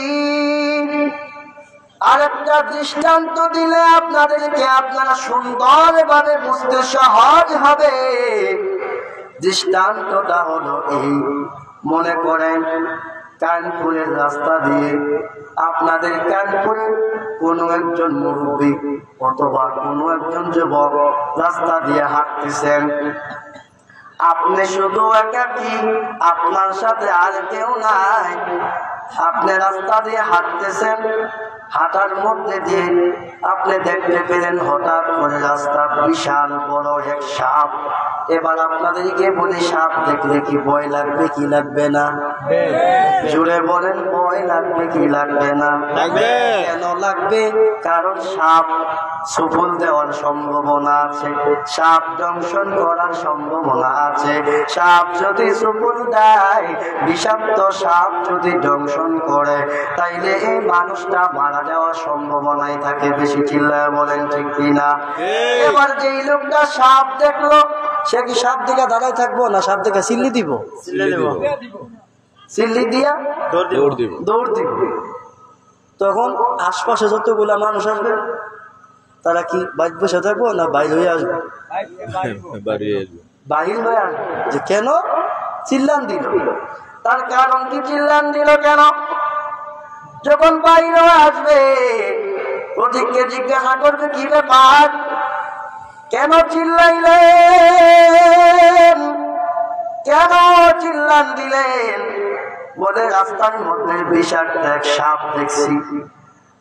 আরেকটা দৃষ্টান্ত দিলে আপনাদেরকে আপনারা সুন্দরভাবে বুঝতে সহজ হবে। দৃষ্টান্তটা হলো এই, মনে করেন কানপুরের রাস্তা দিয়ে আপনাদের কানপুরের কোনো একজন মুরব্বী অথবা কোনো একজন যুবক রাস্তা দিয়ে হাঁটতেছেন, আপনি শুধু একাকী, আপনার সাথে আর কেউ নাই, আপনি রাস্তা দিয়ে হাঁটতেছেন, হাঁটার মধ্যে দিয়ে আপনি দেখতে পেলেন হঠাৎ করে রাস্তা বিশাল বড় এক সাপ। এবার আপনাদেরকে বলি, সাপ দেখলে কি ভয় লাগবে কি লাগবে না? জুড়ে বলেন, ভয় লাগবে কি লাগবে না? কেন লাগবে? কারণ সাপ সুফল দেওয়ার সম্ভাবনা আছে, সাপ দংশন করার সম্ভাবনা আছে। সাপ যদি সুফল দেয়, বিষাক্ত সাপ যদি দংশন করে, তাইলে এই মানুষটা মারা যাওয়ার সম্ভাবনাই থাকে বেশি। চিল্লায় বলেন ঠিক কিনা? এবার যেই লোকটা সাপ দেখলো, সে কি সাপ দিকে দাঁড়ায় থাকবো না সাপ দিকে সিল্লি দিব? সিল্লি দিয়া দৌড় দিব। তখন আশপাশে যতগুলা মানুষ আসবে, তারা কি বাইর বসে থাকবো না বাইর হয়ে আসবে? বাহির হয়ে আসবে। যে কেন চিল্লান দিল? তার কারণ কি চিল্লান দিল কেন? যখন বাইর হয়ে আসবে, প্রতীককে জিজ্ঞাসা করবে, কি ব্যাপার, কেন চিল্লাইলেন, কেন চিল্লান দিলেন? বলে, রাস্তার মধ্যে বিষাক্ত এক সাপ দেখছি,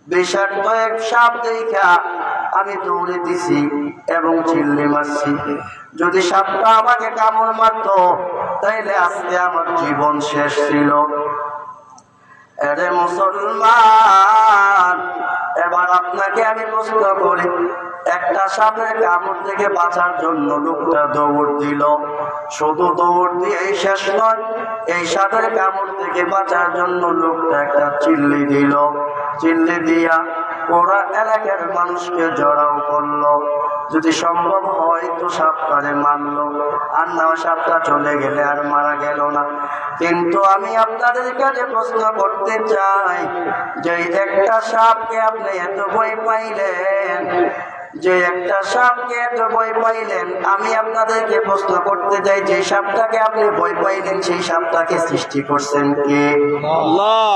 বিষাক্ত এক সাপ দেখা আমি দৌড়ে দিছি এবং চিল্লি মারছি। যদি সাপটা আমাকে কামড় মারতো, তাইলে আজকে আমার জীবন শেষ ছিল। এরে মুসলমান, এবার আপনাকে আমি প্রশ্ন করি, একটা সাপের কামড় থেকে বাঁচার জন্য লোকটা দৌড় দিল, শুধু দৌড় দিয়েই শেষ নয়, এই সাপের কামড় থেকে বাঁচার জন্য লোকটা একটা চিল্লি দিল, চিল্লি দিয়া ওরা এলাকার মানুষকে জড়াও করলো। যদি সম্ভব হয় তো সাপটারে মারলো, আর না সাপটা চলে গেলে আর মারা গেল না। কিন্তু আমি আপনাদের কাছে প্রশ্ন করতে চাই, যে একটা সাপকে আপনি এত ভয় পাইলেন, যে একটা সাপকে এত ভয় পাইলেন, আমি আপনাদেরকে প্রশ্ন করতে চাই, যে সাপটাকে আপনি ভয় পাইলেন সেই সাপটাকে সৃষ্টি করছেন কে? আল্লাহ।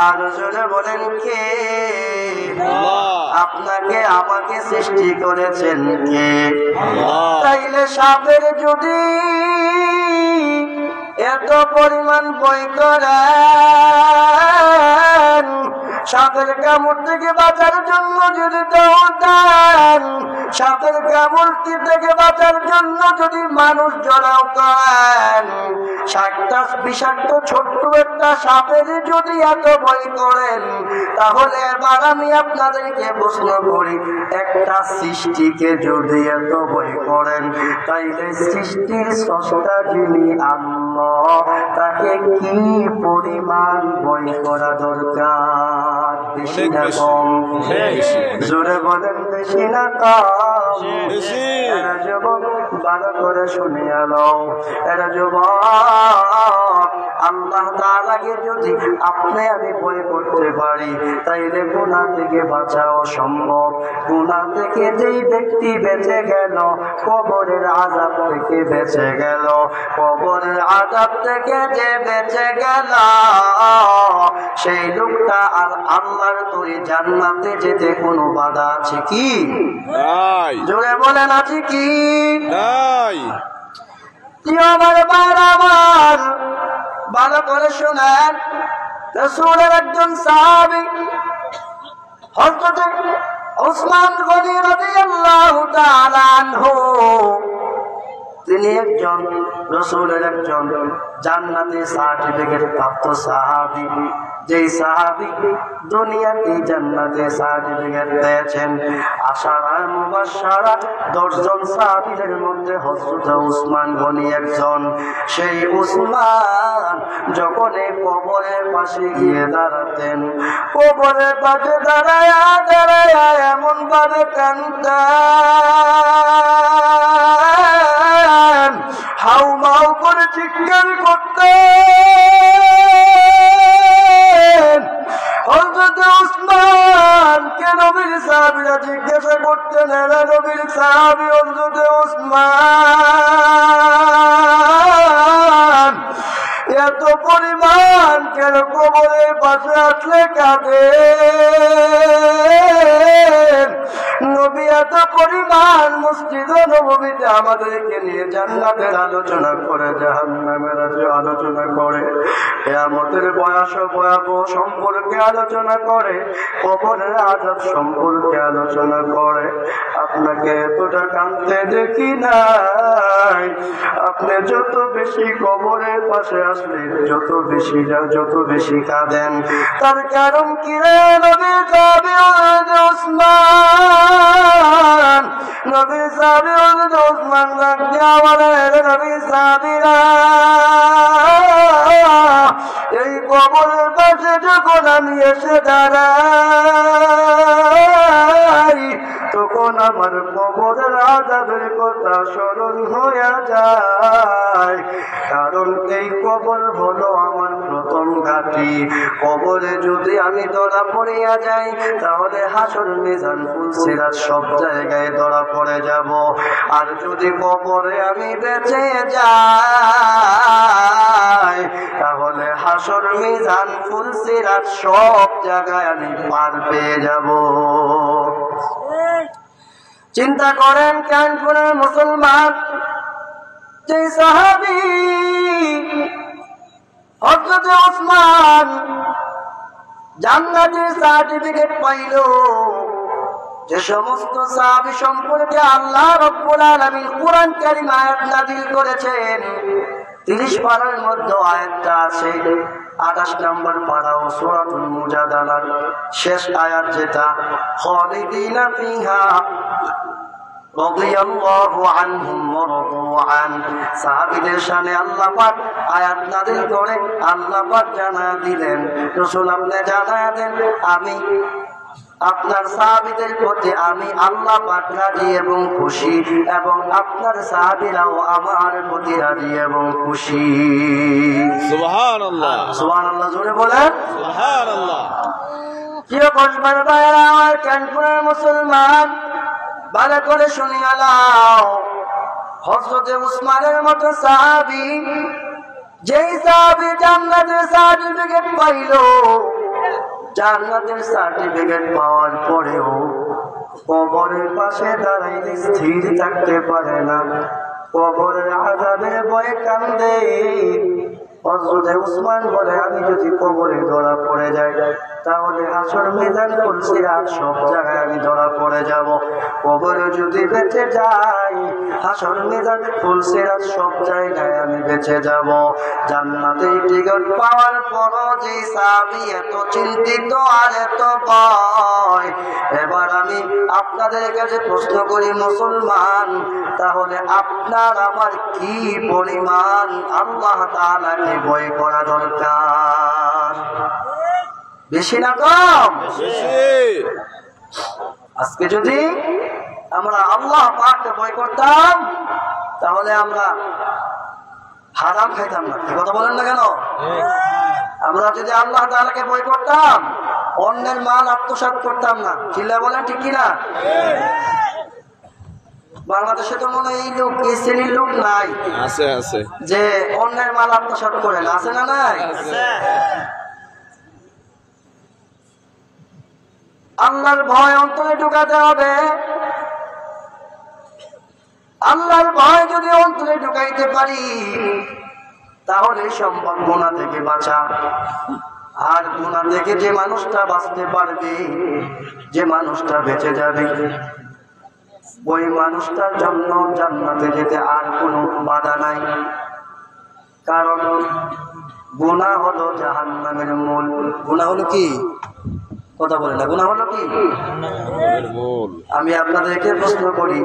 আর জোরে বলেন কে? আল্লাহ। আপনাকে আমাকে সৃষ্টি করেছেন কে? আল্লাহ। তাইলে সাপের যদি এত পরিমাণ ভয় করেন, সাপের কামড় থেকে বাঁচার জন্য যদি দৌড় দেন, সাপের কামড় থেকে বাঁচার জন্য যদি মানুষ জড়াও করেন, সাতটা বিষাক্ত ছোট্ট একটা সাপের যদি এত ভয় করেন, তাহলে এবার আমি আপনাদেরকে প্রশ্ন করি, একটা সৃষ্টিকে যদি এত ভয় করেন, তাইলে সৃষ্টির স্রষ্টা যিনি আল্লাহ, তাকে কি পরিমাণ ভয় করা দরকার? বেশি না কম? জোরে বলেন, বেশি না কম? এরা যুবক ভালো করে শুনিয়া লও, এরা যুবক, আল্লাহ তাআলাকে যদি আপনি আমি ভয় করতে পারি, তাইলে গুনাহ থেকে বাঁচাও সম্ভব। গুনাহ থেকে যেই ব্যক্তি বেঁচে গেল, কবরের আযাব থেকে বেঁচে গেল, কবরের আযাব থেকে যে বেঁচে গেল, সেই লোকটা আর আল্লাহর তৈরি জান্নাতে যেতে কোনো বাধা আছে কি? নাই। জোরে বলেন, আছে কি? নাই। আমার বারবার ভালো করে শোনেন, রাসূলের একজন সাহাবী হযরত উসমান গনি রাদিয়াল্লাহু তাআলা আনহু, তিনি একজন রাসূলের একজন জান্নাতের সার্টিফিকেট প্রাপ্ত সাহাবী। যেই সাহাবী দুনিয়াতে জান্নাতে সার্টিফিকেট পেয়েছেন, আশারা মুবাশশারা 10 জন সাহাবীদের মধ্যে হযরত উসমান গনি একজন। সেই উসমান যখন এই কবরের পাশে গিয়ে দাঁড়াতেন, কবরের পাশে দাঁড়ায়া দাঁড়ায়া এমন ভাবে কাঁদতেন, হাউমাউ করে চিৎকার করতেন। হযরত উসমান কে নবীর সাহাবীরা জিজ্ঞাসা করতেন, এরা নবীর সাহাবী হযরত উসমান এত পরিমাণ কেন কবরের পাশে আসলে কাঁদে? নবী এত পরিমাণ মসজিদ নববীতে আমাদেরকে নিয়ে জান্নাতের আলোচনা করে, জাহান্নামের আলোচনা করে, কিয়ামতের ভয়াবহ সম্পর্কে আলোচনা করে, কবরের আযাব সম্পর্কে আলোচনা করে। আপনাকে এতটা কাঁদতে দেখি নাই। আপনি যত বেশি কবরের পাশে আসলে যত বেশি কাঁদেন, তার কারণ কি? নবীর সাহাবী হযরত উসমান, নবীর সাহাবী হযরত উসমান রাদিয়াল্লাহু আনহু, নবীর সাহাবীরা এই কবরের পাশে যখন আমি এসে দাঁড়াই, তখন আমার কবরের আযাবের কথা স্মরণ হয়ে যায়। কারণ এই কবর হলো আমার প্রথম ঘাঁটি। কবরে যদি আমি ধরা পড়িয়া যাই, তাহলে হাসর মিজান ফুলসিরাত সব জায়গায় ধরা পড়ে যাব। আর যদি কবরে আমি বেঁচে যাই, তাহলে হাসর মিজান ফুলসিরাত সব জায়গায় আমি পার পেয়ে যাব। চিন্তা করেন, কেন করেন মুসলমান, যে সাহাবী হযরত উসমান জান্নাতের সার্টিফিকেট পাইল, যে সমস্ত সাহাবী সম্পর্কে আল্লাহ রাব্বুল আলামিন কুরআন কারীম আয়াত নাযিল করেছেন, 30 পারার মধ্যে আয়াতটা আছে, 28 নম্বর পারা ও সূরাতুল মুজাদালার শেষ আয়াত যেটা খালিদিনা ফিহা রাদিয়াল্লাহু আনহুম ওয়া রাদু আন। সাহাবীদের শানে আল্লাহ পাক আয়াত নাযিল করে আল্লাহ পাক জানায়া দিলেন, রাসূল আপনি জানায়া দেন আমি আপনার সাহাবীদের প্রতি আমি আল্লাহ পাক রাজি এবং খুশি, এবং আপনার সাহাবীরাও আমার প্রতি রাজি এবং খুশি। সুবহানাল্লাহ, সুবহানাল্লাহ জোরে বলেন সুবহানাল্লাহ। প্রিয় কসবার ভাইরা আমার কানপুরের মুসলমান, ভালো করে শুনিয়া নাও, হযরতে উসমানের মতো সাহাবী, যেই সাহাবী জান্নাতের সার্টিফিকেট পাইলো, জান্নাতের সার্টিফিকেট পাওয়ার পরেও কবরের পাশে দাঁড়াইলে স্থির থাকতে পারে না, কবরের আযাবের ভয়ে কান্দে। হযরতে উসমান বলে আমি যদি কবরে ধরা পড়ে যাই তাহলে হাসর মিজান ফুলসিরাত সব জায়গায় আমি ধরা পড়ে যাব। কবরে যদি বেঁচে যাই হাসর মিজান ফুলসিরাত সব জায়গায় আমি বেঁচে যাব। জান্নাতের টিকিট পাওয়ার পরও যে সাহাবী এত চিন্তিত আর এত ভয়, এবার আমি আপনাদের কাছে প্রশ্ন করি মুসলমান, তাহলে আপনার আমার কি পরিমাণ আল্লাহ তাআলাকে ভয় করা দরকার? বেশি না কম? আজকে যদি আমরা আল্লাহ পাককে ভয় করতাম তাহলে আমরা হারাম খাইতাম না। কথা বলেন না কেন? আমরা যদি আল্লাহ তাআলাকে ভয় করতাম অন্যের মাল আত্মসাৎ করতাম না। চিল্লা বলেন ঠিক কিনা? বাংলাদেশে তো মনে হয় এই লোক, এই শ্রেণীর লোক নাই, আছে আছে, যে অন্যের মাল আত্মসাৎ করে না। আছে না নাই? আল্লাহর ভয় অন্তরে ঢুকাতে হবে। আল্লাহর ভয় যদি অন্তরে ঢুকাইতে পারি তাহলে সম্ভব গুনাহ থেকে বাঁচা। আর গুনাহ থেকে যে মানুষটা বাঁচতে পারবে, যে মানুষটা বেঁচে যাবে, ওই মানুষটার জন্য জান্নাতে যেতে আর কোনো বাধা নাই। কারণ গুনাহ হলো জাহান্নামের মূল। গুনাহ হলো কি? কথা বলে না, গুনাহ হলো কি? আমি আপনাদেরকে প্রশ্ন করি,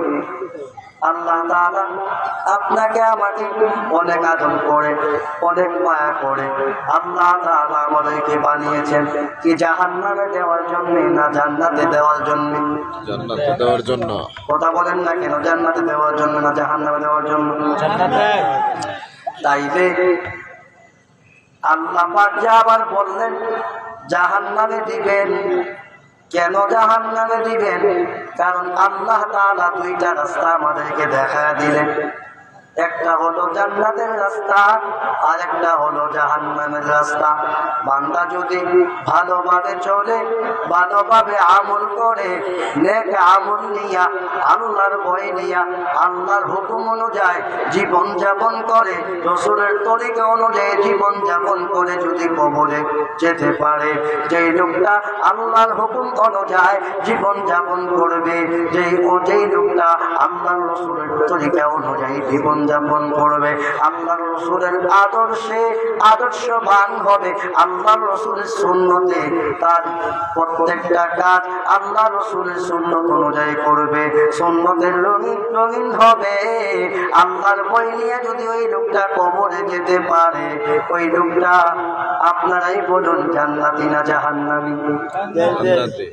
আল্লাহ তাআলা আপনাকে আমাকে অনেক আদর করে, অনেক মায়া করে আল্লাহ তাআলা আমাদেরকে বানিয়েছেন কি জাহান্নামে দেওয়ার জন্য না জান্নাতে দেওয়ার জন্য? জান্নাতে দেওয়ার জন্য। কথা বলেন না কেন? জান্নাতে দেওয়ার জন্য না জাহান্নামে দেওয়ার জন্য? জান্নাতে। তাইলে আল্লাহ পাক যে আবার বললেন জাহান্নামে দিবেন, কেন জাহান্নামে দিবেন? কারণ আল্লাহ তাআলা দুইটা রাস্তা আমাদেরকে দেখায়া দিলেন। একটা হলো জান্নাতের রাস্তা, আর একটা হলো জাহান্নামের রাস্তা। বান্দা যদি ভালোভাবে চলে, ভালোভাবে আমল করে, নেক আমল নিয়া, আল্লাহর ভয় নিয়া, আল্লাহর হুকুম অনুযায়ী জীবন যাপন করে, রাসূলের তরিকা অনুযায়ী জীবন যাপন করে যদি কবরে যেতে পারে, যেই লোকটা আল্লাহর হুকুম অনুযায়ী জীবন যাপন করবে, যেই লোকটা আল্লাহর রাসূলের তরিকা অনুযায়ী জীবন যাপন করবে, আল্লাহর রাসূলের আদর্শে আদর্শবান হবে, আল্লাহর রাসূলের সুন্নতে তার প্রত্যেকটা কাজ আল্লাহর রাসূলের সুন্নত অনুযায়ী করবে, সুন্নতের রঙিন হবে। আল্লাহর ভয় নিয়ে যদি ওই লোকটা কবরে যেতে পারে, ওই লোকটা আপনারাই বলুন জান্নাতি না জাহান্নামী? জান্নাতি।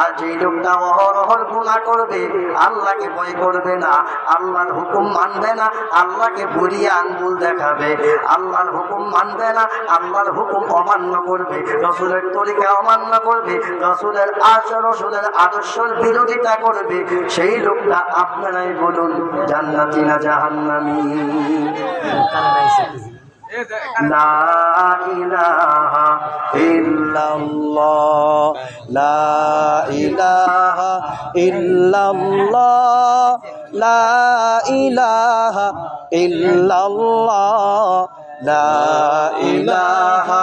আর যেই লোকটা অহরহর গুনাহ করবে, আল্লাহকে ভয় করবে না, আল্লাহর হুকুম মানবে না, আল্লাহকে বুড়িয়ে আঙ্গুল দেখাবে, আল্লাহর হুকুম মানবে না, আল্লাহর হুকুম অমান্য করবে, রাসূলের তরিকা অমান্য করবে, রাসূলের আদর্শের বিরোধিতা করবে, সেই লোকটা আপনারাই বলুন জান্নাতি না জাহান্নামী? লা ইলাহা ইল্লাল্লাহ, লা ইলাহা ইল্লাল্লাহ, লা ইলাহা ইল্লাল্লাহ, লা ইলাহা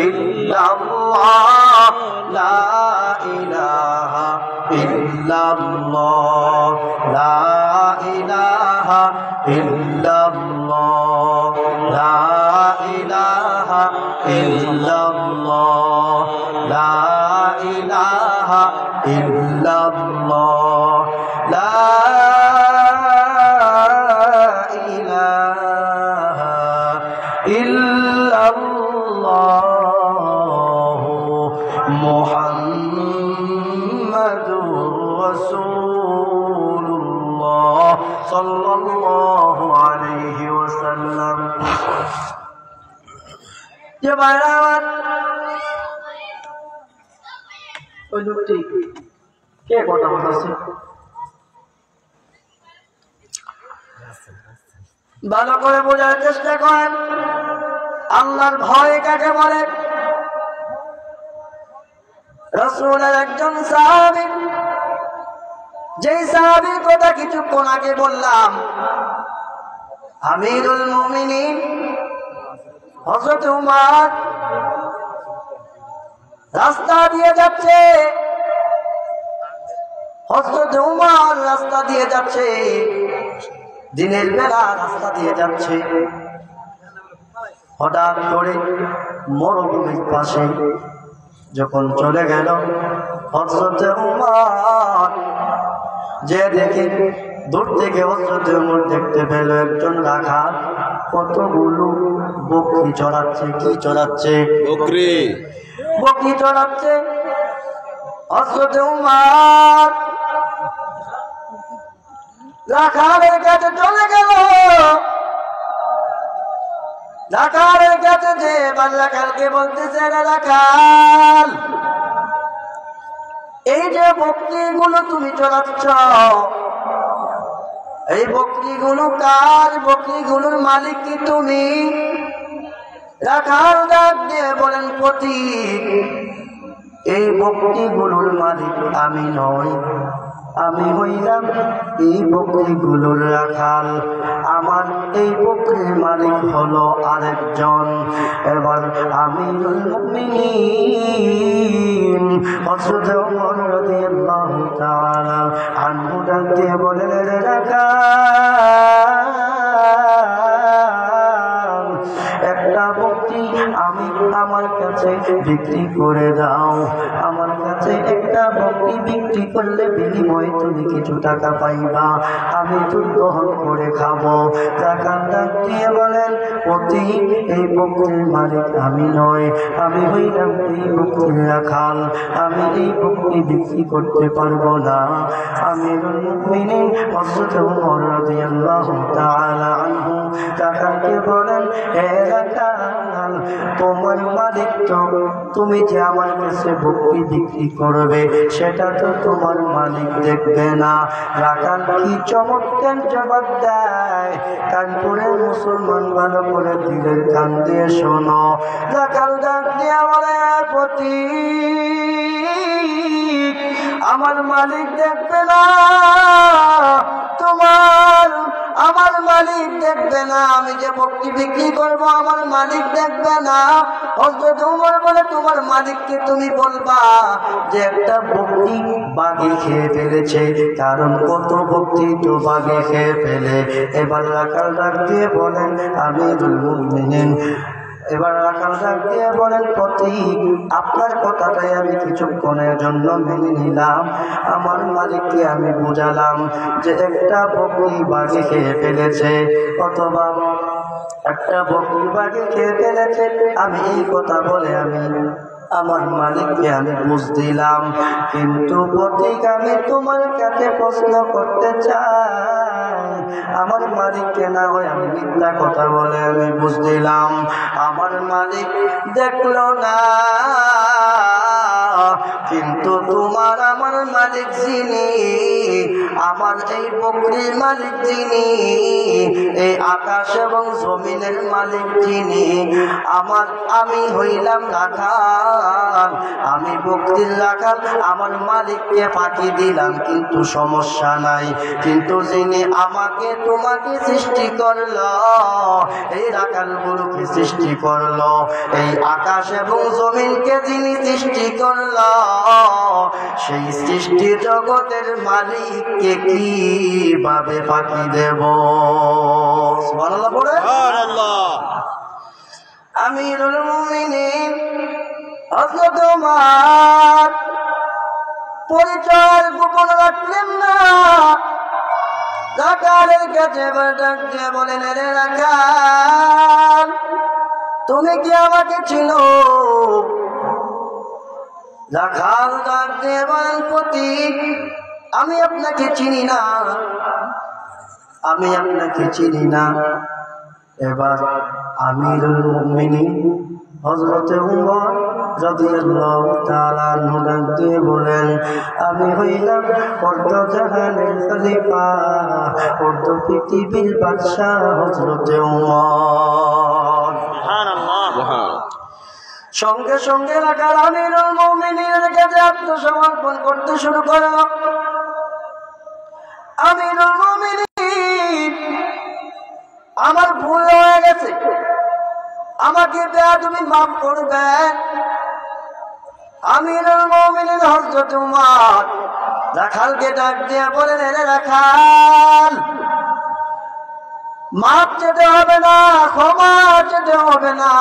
ইল্লাল্লাহ, লা ইলাহা ইল্লাল্লাহ, লা ইলাহা ইল্লাল্লাহ, লা ইলাহা ইল্লাল্লাহ। রাসূলুল্লাহ সাল্লাল্লাহু আলাইহি ওয়াসাল্লাম। যে ভাইরা ওই লোকটি কে কথা বলতেছে? ভালো করে বোঝার চেষ্টা করেন আল্লাহর ভয় কাকে বলে। রাসূলের একজন সাহাবী, যেই সাহাবীর কথা কিছুক্ষণ আগে বললাম, আমিরুল মুমিনিন হযরত উমর রাস্তা দিয়ে যাচ্ছে। হযরত উমর রাস্তা দিয়ে যাচ্ছে, দিনের বেলা রাস্তা দিয়ে যাচ্ছে। হঠাৎ করে মরুভূমির পাশে যখন চলে গেল, হযরত উমর যে দেখে দূর থেকে হযরত উমর দেখতে পেল একজন রাখাল কতগুলো বকরি চড়াচ্ছে। কি চড়াচ্ছে? বকরি চড়াচ্ছে। হযরত উমর রাখালের কাছে চলে গেল। রাখালের কাছে যে রাখালকে বলতেছে, রাখাল, এই যে বকরিগুলো তুমি চড়াচ্ছ, এই বকরিগুলো কার? বকরিগুলোর মালিক কি তুমি? রাখাল ডাক দিয়ে বলেন, পথিক, এই বকরিগুলোর মালিক আমি নই, আমি হইলাম এই বকরিগুলোর রাখাল। আমার এই বকরির মালিক হলো আরেকজন। এবার আমিরুল মুমিনিন হযরত ওমর রাদিয়াল্লাহু তাআলা আনহু ডাক দিয়ে বলেন, রাখাল, একটা বকরি আমি আমার কাছে বিক্রি করে দাও। আমার কাছে একটা বকরি বিক্রি করলে বিনিময়ে তুমি কিছু টাকা পাইবা, আমি দুধ গ্রহণ করে খাবো। রাখাল ডাক দিয়ে বলেন, পতি, এই বকরির মালিক আমি নই, আমি হইলাম এই বকরির রাখাল। আমি এই বকরি বিক্রি করতে পারবো না। আমিরুল মুমিনিন হযরত ওমর রাদিয়াল্লাহু তাআলা আনহু রাখালকে বলেন, হে রাখাল, তোমার মালিক তো, তুমি যে আমার কাছে বকরি বিক্রি করবে সেটা তো তোমার মালিক দেখবে না। রাখাল কি চমৎকার জবাব দেয়! কানপুরের মুসলমান ভালো করে দিলের কান দিয়ে শোনো। রাখাল ডাক দিয়ে বলে, পতি, আমার মালিক দেখবে না, আমার মালিক দেখবে না। আমি যে বকরি বিক্রি করবো আমার মালিক দেখবে না। হযরত ওমর বলে, তোমার মালিককে তুমি বলবা যে একটা বকরি বাঘে খেয়ে ফেলেছে, কারণ কত বকরি তো বাঘে খেয়ে ফেলে। এবার রাখাল ডাক দিয়ে বলেন, আমিরুল মুমিনিন, এবার রাখাল ডাক দিয়ে বলেন, পথিক, আপনার কথাটাই আমি কিছুক্ষণের জন্য মেনে নিলাম। আমার মালিককে আমি বুঝালাম যে একটা বকরি বাঘে খেয়ে ফেলেছে, অথবা একটা বকরি বাঘে খেয়ে ফেলেছে। আমি এই কথা বলে আমি আমার মালিককে আমি বুঝ দিলাম। কিন্তু পথিক, আমি তোমার কাছে প্রশ্ন করতে চাই, আমার মালিককে না হয় আমি মিথ্যা কথা বলে আমি বুঝ দিলাম, আমার মালিক দেখলো না, কিন্তু তোমার আমার মালিক যিনি, আমার এই বকরির মালিক যিনি, এই আকাশ এবং জমিনের মালিক যিনি, আমি হইলাম রাখাল, আমি বকরির রাখাল, আমার মালিককে ফাঁকি দিলাম, কিন্তু সমস্যা নাই। কিন্তু যিনি আমাকে তোমাকে সৃষ্টি করলো, এই রাখালগুলোকে সৃষ্টি করলো, এই আকাশ এবং জমিনকে যিনি সৃষ্টি করলো, সেই সৃষ্টি জগতের মালিককে কিভাবে ফাঁকি দেব? সুবহানাল্লাহ পড়ে। আমিরুল মুমিনিন হযরত ওমর পরিচয় গোপন রাখলেন না। রাখালের কাছে ডাক দিয়ে বলেন, রে রাখাল, তুমি কি আমাকে চিনো? রাখাল ডাক দিয়ে বলেন, পথিক, আমি আপনাকে চিনি না, আমি আপনাকে চিনি না। এবার আমিরুল মুমিনিন হযরত উমর রাদিয়াল্লাহু তাআলা আনহু ডাক দিয়ে বলেন, আমি হইলাম অর্ধ জাহানের খলিফা, অর্ধ পৃথিবীর বাদশাহ হযরত উমর। সুবহানাল্লাহ। সঙ্গে সঙ্গে এলাকার আমিরুল মুমিনিনের কাছে আত্মসমর্পণ করতে শুরু করল। আমিরুল মুমিনিন, আমার ভুল হয়ে গেছে, আমাকে তুমি মাফ করবেন। আমিরুল মুমিনিন হযরত উমর রাখালকে ডাক দিয়ে বলেন, এরে রাখাল, মাফ চেতে হবে না, ক্ষমা চেতে হবে না।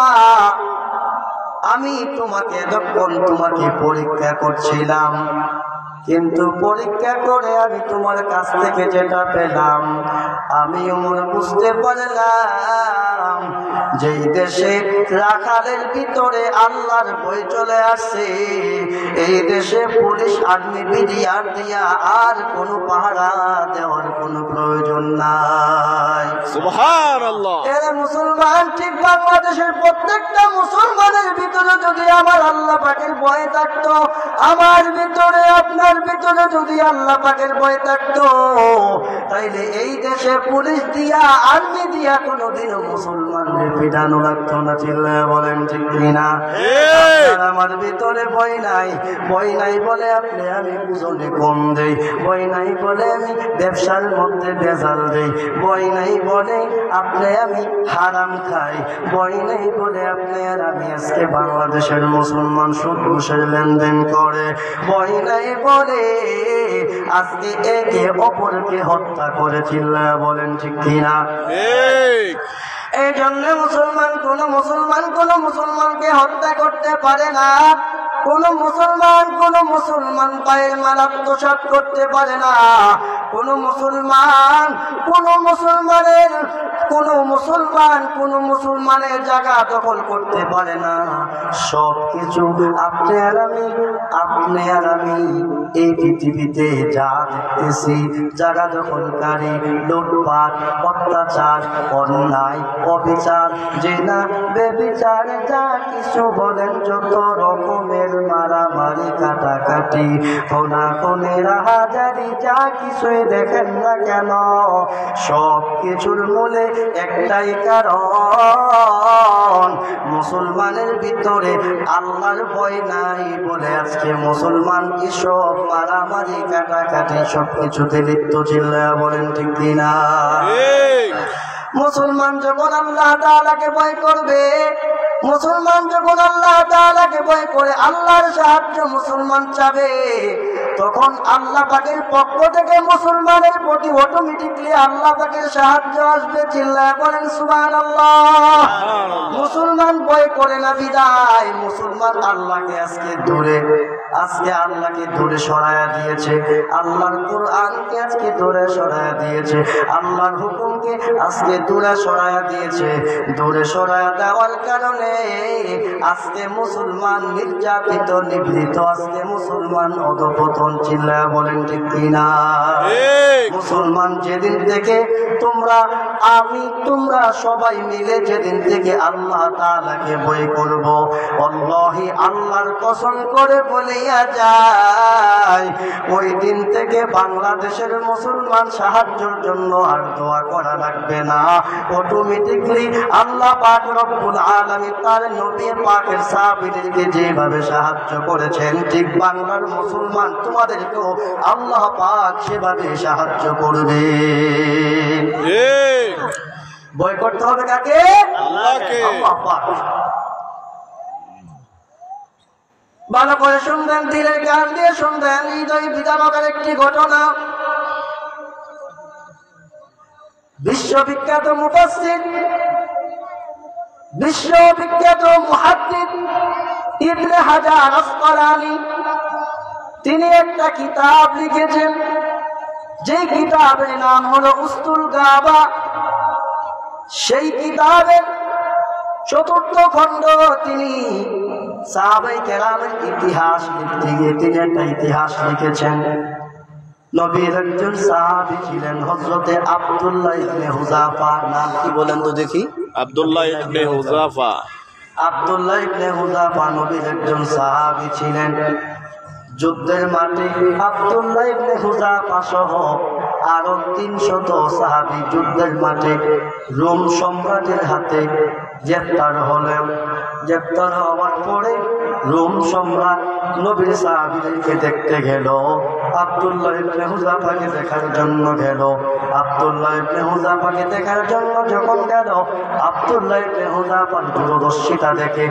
আমি তোমাকে এতক্ষণ তোমাকে পরীক্ষা করছিলাম, কিন্তু পরীক্ষা করে আমি তোমার কাছ থেকে যেটা পেলাম, আমি বুঝতে পারলাম যে দেশে রাখালের ভিতরে আল্লাহর ভয় চলে আসছে, এই দেশে পুলিশ আর্মি বিডিআর দিয়া আর কোনো পাহারা দেওয়ার কোনো প্রয়োজন নাই। সুবহানাল্লাহ। এর মুসলমান, ঠিক বাংলাদেশের প্রত্যেকটা মুসলমানের ভিতরে যদি আমার আল্লাহ পাকের ভয় থাকতো, আমার ভিতরে আপনার ভিতরে যদি আল্লাহ পাকের ভয় থাকতো, তাইলে এই দেশে পুলিশ দিয়া আর্মি দিয়া কোনোদিনও মুসলমানদের পিটানো লাগতো না। চিল্লায়া বলেন ঠিক কিনা? আমার ভিতরে ভয় নাই, ভয় নাই বলে আপনি আমি বুঝলে কম দেই, ভয় নাই বলে আমি ব্যবসার মধ্যে ভেজাল দেই, ভয় নাই বলে আপনি আমি হারাম খাই, ভয় নাই বলে আপনি আর আমি আজকে বাংলাদেশের মুসলমান সুদ ঘুষের লেনদেন করে, ভয় নাই বলে আজকে একে অপরকে হত্যা করে। চিল্লায়া বলেন ঠিক কিনা? এই জন্য কোন মুসলমানকে হত্যা করতে পারে না, কোন মুসলমান পায়ের মাল আত্মসাৎ করতে পারে না, কোন মুসলমানের জায়গা দখল করতে পারে না। সব কিছু আপনি আর আমি এই পৃথিবীতে যা দেখতেছি, জায়গা দখলকারী, লুটপাট, অত্যাচার, অন্যায়, অবিচার, জেনা, বেবিচার, যা কিছু বলেন, যত রকমের মারামারি, কাটাকাটি, কোনাকুনি, রাহাজারি, যা কিছুই দেখেন না কেন, সব কিছুর মূলে একটাই কারণ, মুসলমানের ভিতরে আল্লাহর ভয় নাই বলে আজকে মুসলমান কি সব মারামারি, কাটাকাটি, সব কিছুতে লিপ্ত। চিল্লায়া বলেন ঠিক কিনা? মুসলমান যখন আল্লাহ তাআলাকে ভয় করবে, মুসলমান যখন আল্লাহ তাআলাকে ভয় করে আল্লাহর সাহায্য মুসলমান চাবে, তখন আল্লাহ পাকের পক্ষ থেকে মুসলমানের প্রতি অটোমেটিকলি আল্লাহ পাকের সাহায্য আসবে। চিল্লায়া বলেন সুবহানাল্লাহ। মুসলমান ভয় করে না বিদায় মুসলমান আল্লাহকে আল্লাহকে দূরে সরায়া দিয়েছে, আল্লাহর কোরআনকে আজকে দূরে সরায়া দিয়েছে, আল্লাহর হুকুমকে আজকে দূরে সরায়া দিয়েছে। দূরে সরায়া দেওয়ার কারণে আজকে মুসলমান নির্যাতিত, নিপীড়িত, আজকে মুসলমান অধঃপতন। চিল্লায়া বলেন ঠিক কিনা? মুসলমান যেদিন থেকে তোমরা সবাই মিলে যেদিন থেকে আল্লাহ তাআলাকে ভয় করব, আল্লাহি আল্লাহর কসম করে বলিয়া যায়, ওই দিন থেকে বাংলাদেশের মুসলমান সাহায্যের জন্য আর দোয়া করা লাগবে না। অটোমেটিকলি আল্লাহ পাক রব্বুল আলামিন তার নবী পাকের সাহাবীদেরকে যেভাবে সাহায্য করেছেন, ঠিক বাংলার মুসলমান তোমাদেরকেও আল্লাহ পাক সেভাবে সাহায্য করবে। ভয় করতে হবে কাকে? আল্লাহকে। আল্লাহ পাক। ভালো করে শুনবেন, দিলের গান দিয়ে শুনবেন, হৃদয় বিদারকের একটি ঘটনা। বিশ্ববিখ্যাত মুফাসসির, বিশ্ববিখ্যাত মুহাদ্দিস ইবনে হাজার আসকালানী, তিনি একটা কিতাব লিখেছেন, যে কিতাবের নাম হলো উসতুল গাবা। সেই কিতাবের ৪র্থ খণ্ড তিনি সাহাবায়ে কেরামের ইতিহাস লিখতে গিয়ে তিনি একটা ইতিহাস লিখেছেন। নবীর একজন সাহাবী ছিলেন হযরতে আব্দুল্লাহ ইবনে হুযাফা। নাম কি বলেন তো দেখি? আব্দুল্লাহ ইবনে হুযাফা। আব্দুল্লাহ ইবনে হুযাফা নবীর একজন সাহাবী ছিলেন। যুদ্ধের মাঠে আব্দুল্লাহ ইবনে হুযাফা সহ আরো 300 সাহাবী যুদ্ধের মাঠে রোম সম্রাটের হাতে গ্রেফতার হলেন। গ্রেফতার হওয়ার পরে রোম সম্রাট নবীর সাহাবীদেরকে দেখতে গেল, আব্দুল্লাহ ইবনে হুযাফাকে দেখার জন্য গেল। আব্দুল্লাহ ইবনে হুযাফাকে দেখার জন্য যখন গেল, আব্দুল্লাহ ইবনে হুযাফার দূরদর্শিতা দেখে,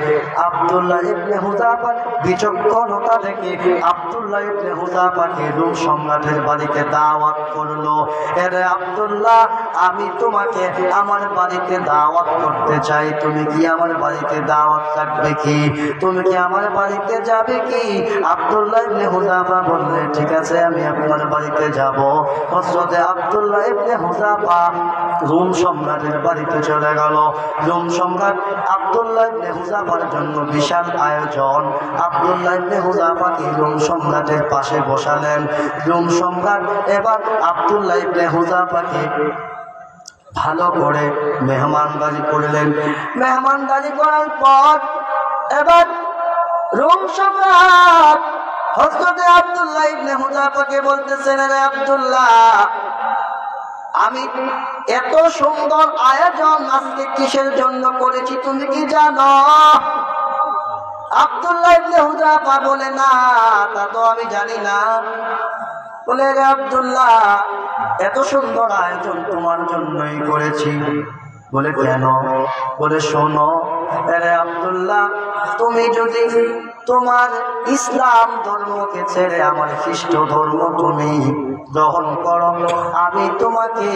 আব্দুল্লাহ ইবনে হুযাফার বিচক্ষণতা দেখে আব্দুল্লাহ ইবনে হুযাফাকে রোম সম্রাটের বাড়িতে দাওয়াত করলো। এরে আব্দুল্লাহ, আমি তোমাকে আমার বাড়িতে দাওয়াত করতে চাই, তুমি কি আমার বাড়িতে দাওয়াত রাখবে কি? তুমি কি আমার বাড়িতে যাবে কি? আব্দুল্লাহ ইবনে হুযাফা বললেন, ঠিক আছে, আমি আপনার বাড়িতে যাব। হযরতে আব্দুল্লাহ ইবনে হুযাফা রোম সম্রাটের বাড়িতে চলে গেল। রোম সম্রাট আব্দুল্লাহ ইবনে হুযাফার জন্য বিশাল আয়োজন। আব্দুল্লাহ ইবনে হুযাফাকে রোম সম্রাটের পাশে বসালেন। রোম সম্রাট এবার আব্দুল্লাহ ইবনে হুযাফাকে ভালো করে মেহমানদারি করলেন। মেহমানদারি করার পর এবার রোম সম্রাট হযরতে আব্দুল্লাহ ইবনে হুযাফাকে বলতেছেন, রে আব্দুল্লাহ, আমি এত সুন্দর আয়োজন আজকে কিসের জন্য করেছি তুমি কি জানো? আব্দুল্লাহ ইবনে হুযাফা বলে, না, তা তো আমি জানি না। বলে, রে আব্দুল্লাহ, এত সুন্দর আয়োজন তোমার জন্যই করেছি। বলে, কেন? বলে, শোনো, রে আব্দুল্লাহ, তুমি যদি তোমার ইসলাম ধর্মকে ছেড়ে আমার খ্রিস্ট ধর্ম তুমি গ্রহণ করো, আমি তোমাকে,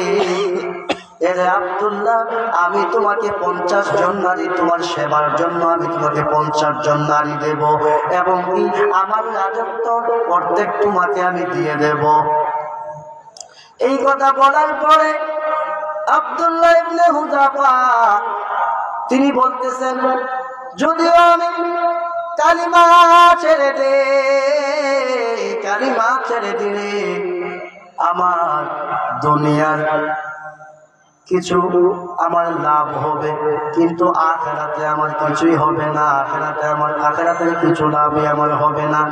এরে আব্দুল্লাহ, আমি তোমাকে 50 জন নারী তোমার সেবার জন্য আমি তোমাকে 50 জন নারী দেব, এবং আমার রাজত্ব অর্ধেক তোমাকে আমি দিয়ে দেব। এই কথা বলার পরে আব্দুল্লাহ ইবনে হুযাফা তিনি বলতেছেন, যদিও আমি কালিমা ছেড়ে দিলে আমার দুনিয়ার কিছু আমার লাভ হবে, কিন্তু আখিরাতে আমার কিছুই হবে না। আখিরাতের কিছু লাভই আমার হবে না।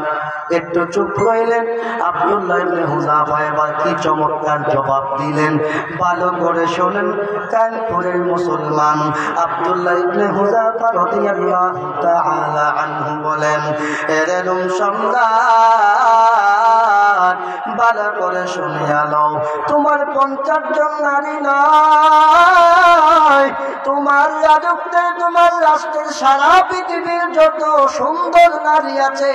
একটু চুপ রইলেন। আব্দুল্লাহ ইবনে হুযাফা এবার কি চমৎকার জবাব দিলেন, ভালো করে শোনেন কানপুরের মুসলমান। আব্দুল্লাহ ইবনে হুযাফা রাদিয়াল্লাহু তাআলা আনহু বলেন, এরে রোম সম্রাট, ভালো করে শুনিয়া লও, তোমার 50 জন নারী নয়, তোমার রাজত্বে, তোমার রাষ্ট্রের সারা পৃথিবীর যত সুন্দর নারী আছে,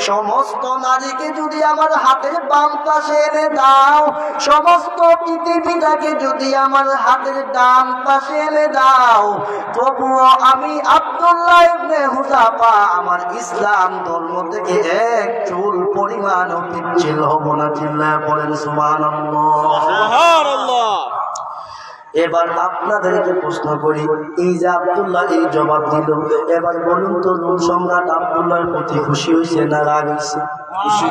সমস্ত নারীকে যদি আমার হাতের বাম পাশে এনে দাও, সমস্ত পৃথিবীটাকে যদি আমার হাতের ডান পাশে এনে দাও, তবুও আমি আব্দুল্লাহ ইবনে হুযাফা আমার ইসলাম ধর্ম থেকে এক চুল পরিমাণও পিচ্ছিল হব না। চিল্লায় পড়েন সুবহানাল্লাহ, সুবহানাল্লাহ। এবার আপনাদেরকে প্রশ্ন করি, এই যে আব্দুল্লাহ এই জবাব দিল, এবার বলুন তো রোম সম্রাট আব্দুল্লাহর প্রতি খুশি হয়েছে না রাগ হয়েছে? খুশি।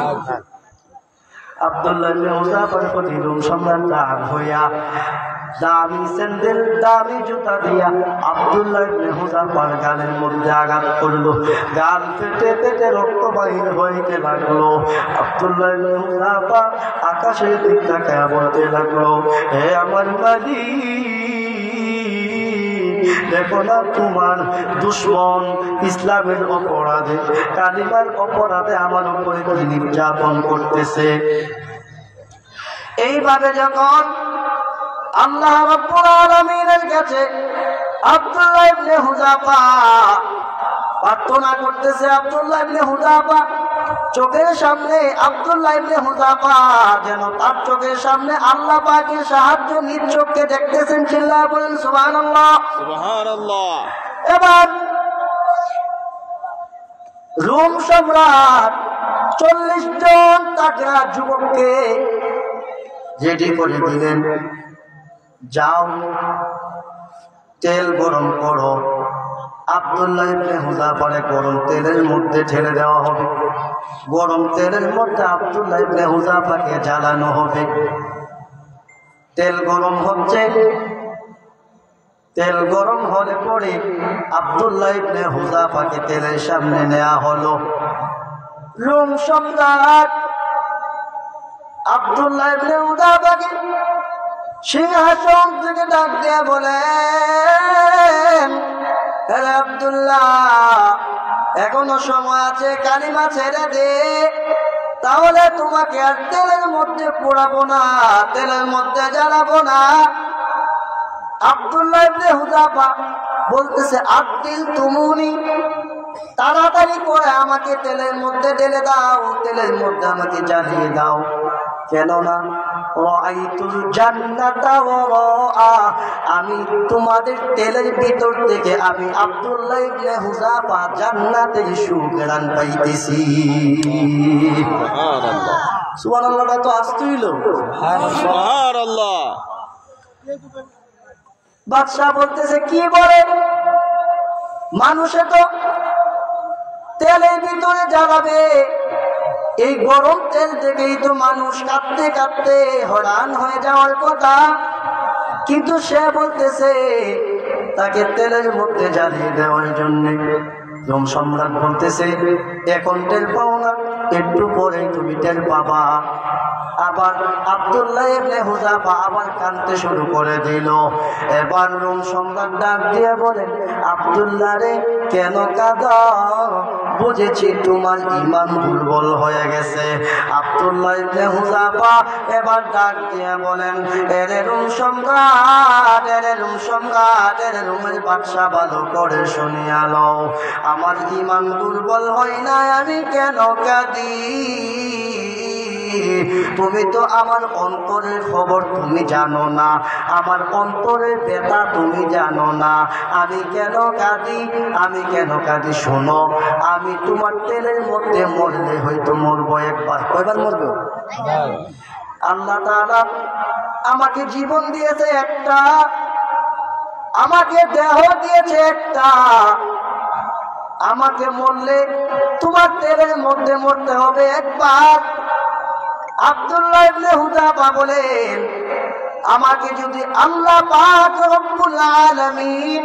আব্দুল্লাহ ইবনে হুযাফার প্রতি রোম সম্রাট রাগ হইয়া দামি স্যান্ডেল, দামি জুতা দিয়া আব্দুল্লাহ ইবনে হুযাফার গালের মধ্যে আঘাত করলো। গাল ফেটে ফেটে রক্ত বাহির হইতে লাগলো। আব্দুল্লাহ ইবনে হুযাফা আকাশের দিক তাকায়া বলতে লাগলো, হে আমার মালিক, দেখো না তোমার দুশমন ইসলামের অপরাধে, কালিমার অপরাধে আমার উপরে কি নির্যাতন করতেছে। এইভাবে যখন আল্লাহ রাব্বুল আলামিনের কাছে আব্দুল্লাহ ইবনে হুযাফা প্রার্থনা করতেছে, আব্দুল্লাহ ইবনে হুযাফা চোখের সামনে, আব্দুল্লাহ ইবনে হুযাফা যেন তার চোখের সামনে আল্লাহ পাকের সাহায্য নিজ চোখে দেখতেছেন। চিল্লায় বলেন সুবহানাল্লাহ, সুবহানাল্লাহ। এবার রোম সম্রাট 40 জন তাগড়া যুবককে রেডি করে দিলেন, যাও তেল গরম করো, আব্দুল্লাহ ইবনে হুযাফারে গরম তেলের মধ্যে ঢেলে দেওয়া হবে। গরম তেলের মধ্যে আব্দুল্লাহ ইবনে হুযাফাকে জ্বালানো হবে। তেল গরম হচ্ছে। তেল গরম হলে পরে আব্দুল্লাহ ইবনে হুযাফাকে তেলের সামনে নেওয়া হলো। রোম সম্রাট আব্দুল্লাহ ইবনে হুযাফাকে সিংহাসন থেকে ডাক দিয়ে বলেন, হে আব্দুল্লাহ, এখনো সময় আছে, কালিমা ছেড়ে দে, তাহলে তোমাকে আর তেলের মধ্যে পোড়াবো না, তেলের মধ্যে জ্বালাবো না। আব্দুল্লাহ ইবনে হুযাফা বলতেছে, আব্দিল তুমুনি, তাড়াতাড়ি করে আমাকে তেলের মধ্যে ঢেলে দাও, তেলের মধ্যে আমাকে জ্বালিয়ে দাও। কেননা রাআইতুল জান্নাতা ওয়া রাআ, আমি তোমাদের তেলের ভিতর থেকে আমি আব্দুল্লাহ ইবনে হুযাফা জান্নাতের সুঘ্রাণ পাইতেছি। সুবহানাল্লাহ, সুবহানাল্লাহ, তো আসতেইল। সুবহানাল্লাহ। বাদশা বলতেছে, কি বলে, মানুষে তো তেলের ভিতরে জ্বালাবে, এই গরম তেল থেকেই তো মানুষ কাঁপতে কাঁপতে হরান হয়ে যাওয়ার কথা, কিন্তু সে বলতেছে তাকে তেলের মধ্যে জ্বালিয়ে দেওয়ার জন্য। রোম সম্রাট বলতেছে, এখন টের পাও না, একটু পরে তুমি টের পাবা। আবার আব্দুল্লাহ ইবনে হুযাফা আবার কাঁদতে শুরু করে দিল। এবার রোম সম্রাট ডাক দিয়ে বলেন, আব্দুল্লাহ রে, কেন কাঁদো? বুঝেছি তোমার ঈমান দুর্বল হয়ে গেছে। আব্দুল্লাহ ইবনে হুযাফা এবার ডাক দিয়ে বলেন, এরে রোম সম্রাট, এরে রোম সম্রাট, এরে রোমের বাদশা, ভালো করে শুনিয়া লও, আমার ঈমান দুর্বল হয় না, আমি কেন কাঁদি? তুমি তো আমার অন্তরের খবর তুমি জানো না, আমার অন্তরের ব্যথা তুমি জানো না। আমি কেন কাঁদি, আমি কেন কাঁদি শোনো, আমি তোমার তেলের মধ্যে মরলে হয়তো মরবো একবার। কয়বার মরবো? আল্লাহ তাআলা আমাকে জীবন দিয়েছে একটা, আমাকে দেহ দিয়েছে একটা, আমাকে মরলে তোমার তেলের মধ্যে মরতে হবে একবার। আব্দুল্লাহ ইবনে হুযাফা বলেন, আমাকে যদি আল্লাহ পাক রব্বুল আলামিন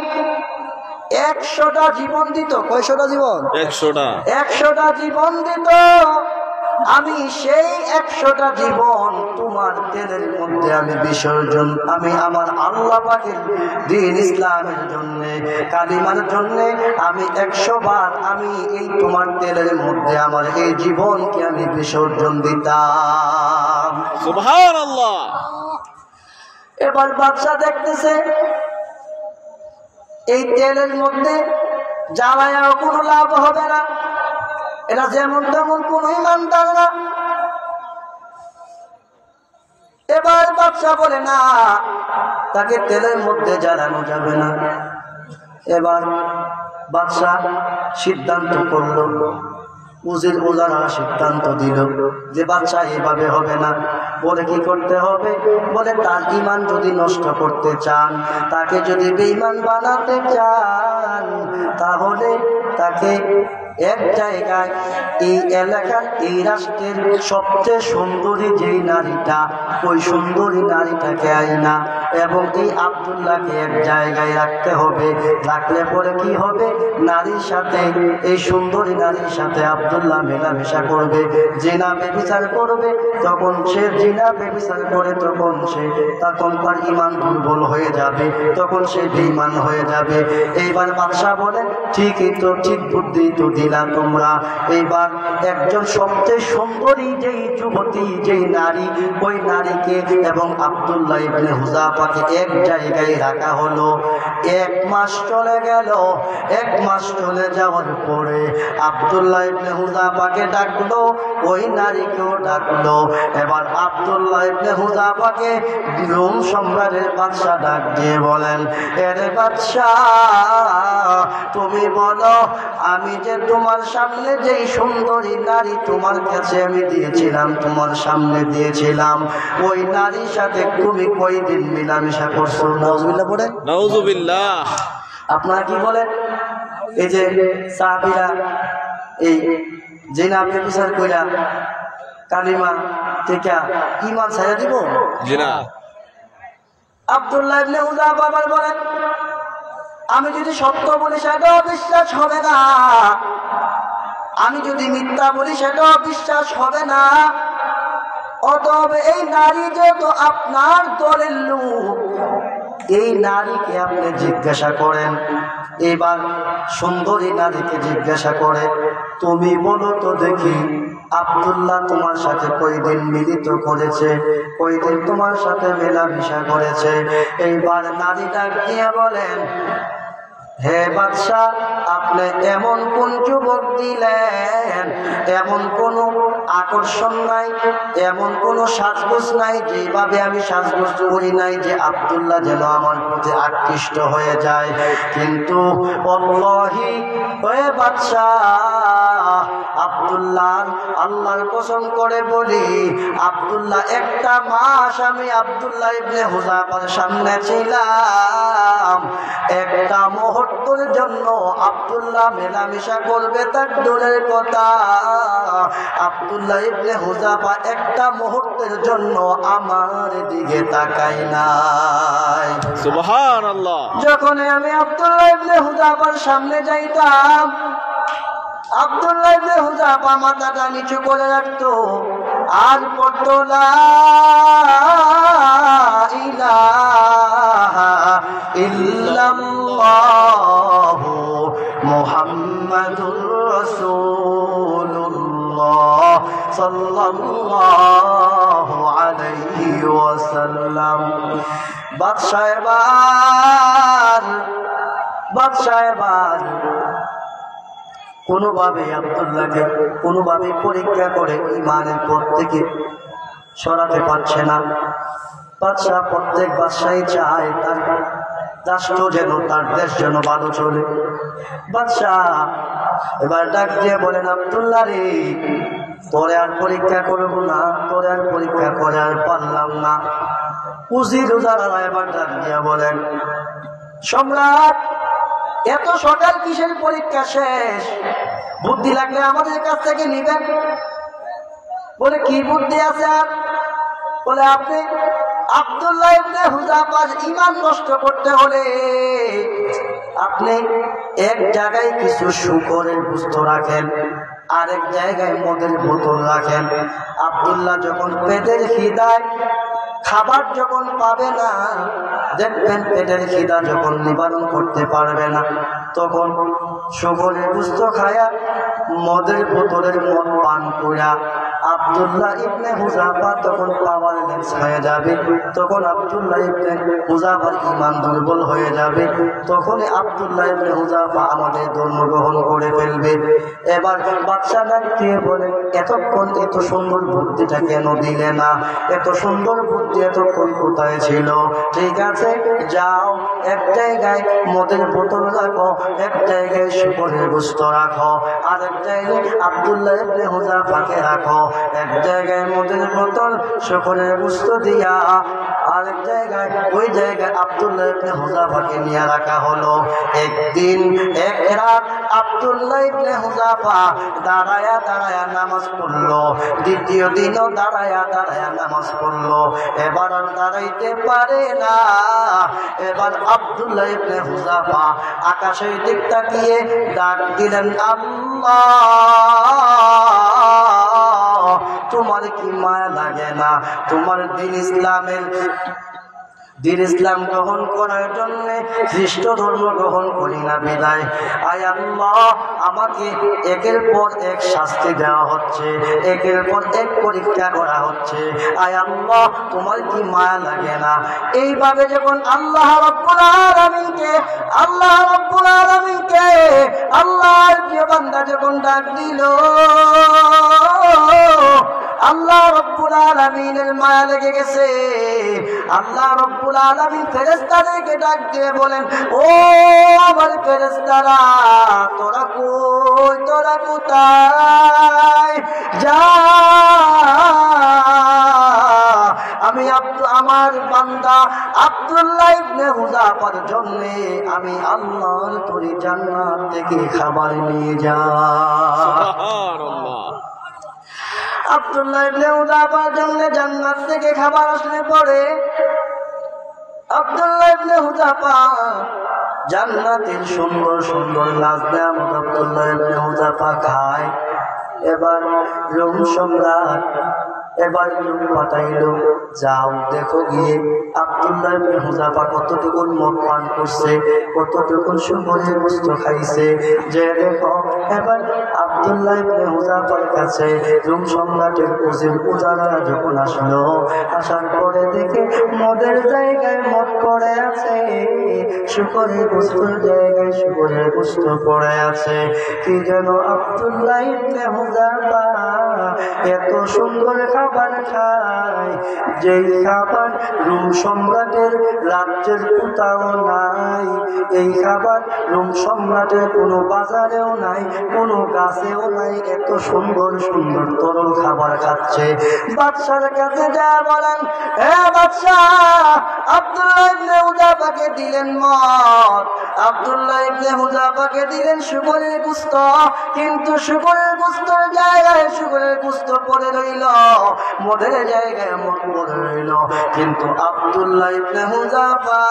100টা জীবন দিত, কয়শোটা জীবন? 100টা। 100টা জীবন দিত, আমি সেই 100টা জীবন তোমার তেলের মধ্যে আমি বিসর্জন, আমি আমার আল্লাহ পাকের দ্বীন ইসলামের জন্য, কালিমার জন্য আমি 100 বার আমি এই তোমার তেলের মধ্যে আমার এই জীবনকে আমি বিসর্জন দিতাম। সুবহানাল্লাহ। এবার বাদশা দেখতেছে এই তেলের মধ্যে জ্বালায়াও কোনো লাভ হবে না, এরা যেমন তেমন কোন ইমানদার না। এবার বাদশা বলে, না, তাকে তেলের মধ্যে জ্বালানো যাবে না। এবার বাদশা সিদ্ধান্ত করলো, উজির ওজারা সিদ্ধান্ত দিল যে বাদশা এভাবে হবে না। বলে কি করতে হবে? বলে তার ঈমান যদি নষ্ট করতে চান, তাকে যদি বেঈমান বানাতে চান, তাহলে তাকে এক জায়গায় এই এলাকার এই রাষ্ট্রের সবচেয়ে সুন্দরী যেই নারীটা, ওই সুন্দরী নারীটাকে আইনা এবং এই আব্দুল্লাহকে এক জায়গায় রাখতে হবে। রাখলে পরে কি হবে? নারীর সাথে, এই সুন্দরী নারীর সাথে আব্দুল্লাহ মেলামেশা করবে, জিনা ব্যভিচার করবে। তখন সে জিনা ব্যভিচার করে তখন তার ঈমান দুর্বল হয়ে যাবে, তখন সে বেঈমান হয়ে যাবে। এইবার বাদশা বলেন, ঠিকই তো, ঠিক বুদ্ধি তো দিলা তোমরা। এইবার একজন সবচেয়ে সুন্দরী যেই যুবতী, যেই নারী, ওই নারীকে এবং আব্দুল্লাহ ইবনে হুযাফাকে এক জায়গায় রাখা হলো। 1 মাস চলে গেল। 1 মাস চলে যাওয়ার পরে আব্দুল্লাহ ইবনে হুযাফাকে ডাকলো, ওই নারীকেও ডাকলো। এবার আব্দুল্লাহ ইবনে হুযাফাকে রোম সম্রাটের বাদশা ডাক দিয়ে বলেন, এরে বাদশা, তুমি বলো, আমি যে তোমার সামনে যেই সুন্দরী নারী তোমার কাছে আমি দিয়েছিলাম, তোমার সামনে দিয়েছিলাম, ওই নারীর সাথে তুমি কয়দিন মিলামেশা করছো? নাউজুবিল্লাহ পড়ে। নাউজুবিল্লাহ। আপনারা কি বলেন? এই যে সাহাবীরা এই জিনা বিচার কইরা কালিমা থেকে ঈমান ছাড়া দিব? জি না। আব্দুল্লাহ ইবনে হুযাফা আবার বলেন, আমি যদি সত্য বলি সেটাও বিশ্বাস হবে না, আমি যদি মিথ্যা বলি সেটাও বিশ্বাস হবে না। অতএব এই নারী যেহেতু আপনার দলের লোক, এই নারীকে আপনি জিজ্ঞাসা করেন। এবার সুন্দরী নারীকে জিজ্ঞাসা করে, তুমি বলো তো দেখি আব্দুল্লাহ তোমার সাথে কয়দিন মিলিত করেছে, কয়দিন তোমার সাথে মেলামেশা করেছে? এইবার নারীটা গিয়ে বলেন, হে বাদশাহ, আপনি এমন কোন যুবক দিলেন, এমন কোন আকর্ষণ নাই, এমন কোন সাজগোজ নাই, যেভাবে আমি সাজগোজ করি নাই যে আব্দুল্লাহ যেন আমার প্রতি আকৃষ্ট হয়ে যায়। কিন্তু ওয়াল্লাহি হে বাদশাহ, আব্দুল্লাহ, আল্লাহর কসম করে বলি, আব্দুল্লাহ একটা মাস আমি আব্দুল্লাহ ইবনে হুযাফার সামনে ছিলাম, একটা মুহূর্তের জন্য আব্দুল্লাহ মেলামেশা করবে তার দূরের কথা, আব্দুল্লাহ ইবনে হুযাফা একটা মুহূর্তের জন্য আমার দিকে তাকায় নাই। সুবহানাল্লাহ। যখন আমি আব্দুল্লাহ ইবনে হুযাফার সামনে যাইতাম, আব্দুল্লাহ ইবনে হুযাফা মাথাটা নিচু করে রাখতো আর পড়তো লা ইলাহা ইল্লাল্লাহু মুহাম্মাদুর রাসূলুল্লাহ সাল্লাল্লাহু আলাইহি ওয়াসাল্লাম। বাদশাহ এবার কোনোভাবে আব্দুল্লাহকে কোনোভাবে পরীক্ষা করে ঈমানের পথ থেকে সরাতে পারছে না। বাদশাহ, প্রত্যেক বাদশাহই চায় তার রাষ্ট্র যেন, তার দেশ যেন ভালো চলে। বাদশাহ এবার ডাক দিয়ে বলেন, আব্দুল্লাহ রে, তোরে আর পরীক্ষা করবো না, তোরে আর পরীক্ষা করে আর পারলাম না। উজির উজারা এবার ডাক দিয়ে বলেন, সম্রাট, এত সকাল কিসের পরীক্ষা শেষ? বুদ্ধি লাগলে আমাদের কাছ থেকে নিবেন। বলে, কি বুদ্ধি আছে আর? বলে, আপনি আব্দুল্লাহ ইবনে হুযাফার ঈমান নষ্ট করতে হলে আপনি এক জায়গায় কিছু শূকরের গোশত রাখেন, আরেক জায়গায় মদের বোতল রাখেন। আব্দুল্লাহ যখন পেটের খিদায় খাবার যখন পাবে না, দেখবেন পেটের খিদা যখন নিবারণ করতে পারবে না, তখন শূকরের গোশত খায়া মদের বোতলের মদ পান কইরা আব্দুল্লাহ ইবনে হুযাফা তখন পাওয়ার লেন্স হয়ে যাবে। তখন আব্দুল্লাহ ইবনে হুযাফার ঈমান দুর্বল হয়ে যাবে। তখন আব্দুল্লাহ ইবনে হুযাফা আমাদের ধর্ম গ্রহণ করে ফেলবে। এবার বাদশাহ ডাকিয়ে বলে, এতক্ষণ এত সুন্দর বুদ্ধিটা কেন দিলে না? এত সুন্দর বুদ্ধি এতক্ষণ কোথায় ছিল? ঠিক আছে, যাও, এক জায়গায় মদের বোতল রাখো, এক জায়গায় শূকরের গোশত রাখো, আরেক জায়গায় আব্দুল্লাহ ইবনে হুযাফাকে রাখো। এক জায়গায় মদের বোতল শূকরের গোশত দিয়া, আরেক জায়গায় ওই জায়গায় আব্দুল্লাহ ইবনে হুযাফাকে নিয়ে রাখা হলো। একদিন এক রাত আব্দুল্লাহ ইবনে হুযাফা দাঁড়ায়া দাঁড়ায়া নামাজ পড়লো। দ্বিতীয় দিনও দাঁড়ায়া দাঁড়ায়া নামাজ পড়লো। এবার আর দাঁড়াইতে পারে না। এবার আব্দুল্লাহ ইবনে হুযাফা আকাশের দিক তাকিয়ে ডাক দিলেন, আল্লাহ, তোমার কি মায়া লাগে না? তোমার দিন ইসলাম গ্রহণ করার জন্য খ্রিস্ট ধর্ম গ্রহণ করি না বিদায়, আয় আল্লাহ, আমাকে একের পর এক শাস্তি দেওয়া হচ্ছে, একের পর এক পরীক্ষা করা হচ্ছে, আয় আল্লাহ, তোমার কি মায়া লাগে না? এইভাবে যখন আল্লাহ রাব্বুল আলামিনকে আল্লাহর প্রিয় বান্দা যখন ডাক দিল, আল্লাহ রাব্বুল আলামিনের মায়া লেগে গেছে। আল্লাহ রাব্বুল আলামিন ফেরেশতাদেরকে ডাক দিয়ে বলেন, ও আমার ফেরেশতারা, তোরা কই, তোরা কোথায়? যা আমি আমার বান্দা আব্দুল্লাহ ইবনে হুযাফার জন্য আমি আল্লাহর তরি জান্নাত থেকে খাবার নিয়ে যাই। সুবহানাল্লাহ। আব্দুল্লাহ ইবনে হুযাফার জন্য জান্নাত থেকে খাবার আসলে পরে আব্দুল্লাহ ইবনে হুযাফা জান্নাতের সুন্দর সুন্দর নাজনেয়ামত আব্দুল্লাহ ইবনে হুযাফা খায়। এবার রোম সম্রাট এবার লোক পাঠাইল, যাও দেখো গিয়ে আব্দুল্লাহ ইবনে হুযাফা কতটুকুন মদ পান করছে, কতটুকুন শুকরের গোশত খাইছে, যে দেখো। এবার আব্দুল্লাহ ইবনে হুযাফার কাছে রোম সম্রাটের উজির উজারা যখন আসলো, আসার পরে দেখে মদের জায়গায় মদ পড়ে আছে, শুকরের গোশতের জায়গায় শুকরের গোশত পড়ে আছে। কি যেন আব্দুল্লাহ ইবনে হুযাফা এত সুন্দর খাবার খায়, যেই খাবার রোম সম্রাটের রাজ্যের কোথাও নাই, এই খাবার রোম সম্রাটের কোনো বাজারেও নাই, কোনো গাছেও নাই। এত সুন্দর সুন্দর তরল খাবার খাচ্ছে। বাদশার কাছে যা বলেন, হে বাদশাহ, আব্দুল্লাহ ইবনে হুযাফাকে দিলেন মদ, আব্দুল্লাহ ইবনে হুযাফাকে দিলেন শুকরের গোশত, কিন্তু শুকরের গোশতের জায়গায় শুকরের গোশত পড়ে রইল, মদের জায়গায় মদ পড়ে রইল। কিন্তু আব্দুল্লাহ ইবনে হুযাফা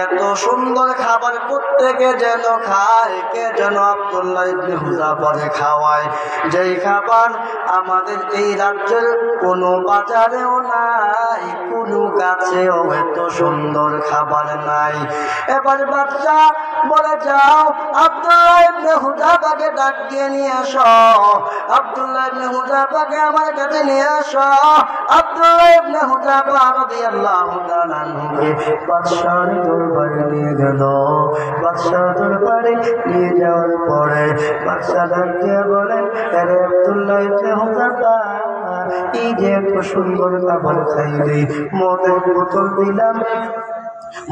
এত সুন্দর খাবার প্রত্যেকে যেন খায়, কে যেন আব্দুল্লাহ ইবনে হুযাফাকে খাওয়ায়, যেই খাবার আমাদের এই রাজ্যের কোনো বাজারেও নাই, কোনো গাছেও এত সুন্দর খাবার নাই। এবার বাচ্চা বলে, যাও আব্দুল্লাহ ইবনে হুযাফাকে ডাক দিয়ে নিয়ে আসো, আব্দুল্লাহ ইবনে হুযাফাকে আমার কাছে নিয়ে আসো। আব্দুল্লাহ ইবনে হুযাফা রাদিয়াল্লাহু তাআলা আনহুকে বাদশার দরবারে নিয়ে গেল। বাদশার দরবারে নিয়ে যাওয়ার পরে বাদশা ডাক দিয়ে বলেন, আরে আব্দুল্লাহ ইবনে হুযাফা, এই যে এত সুন্দর খাবার খাইলি, মদের বোতল দিলাম,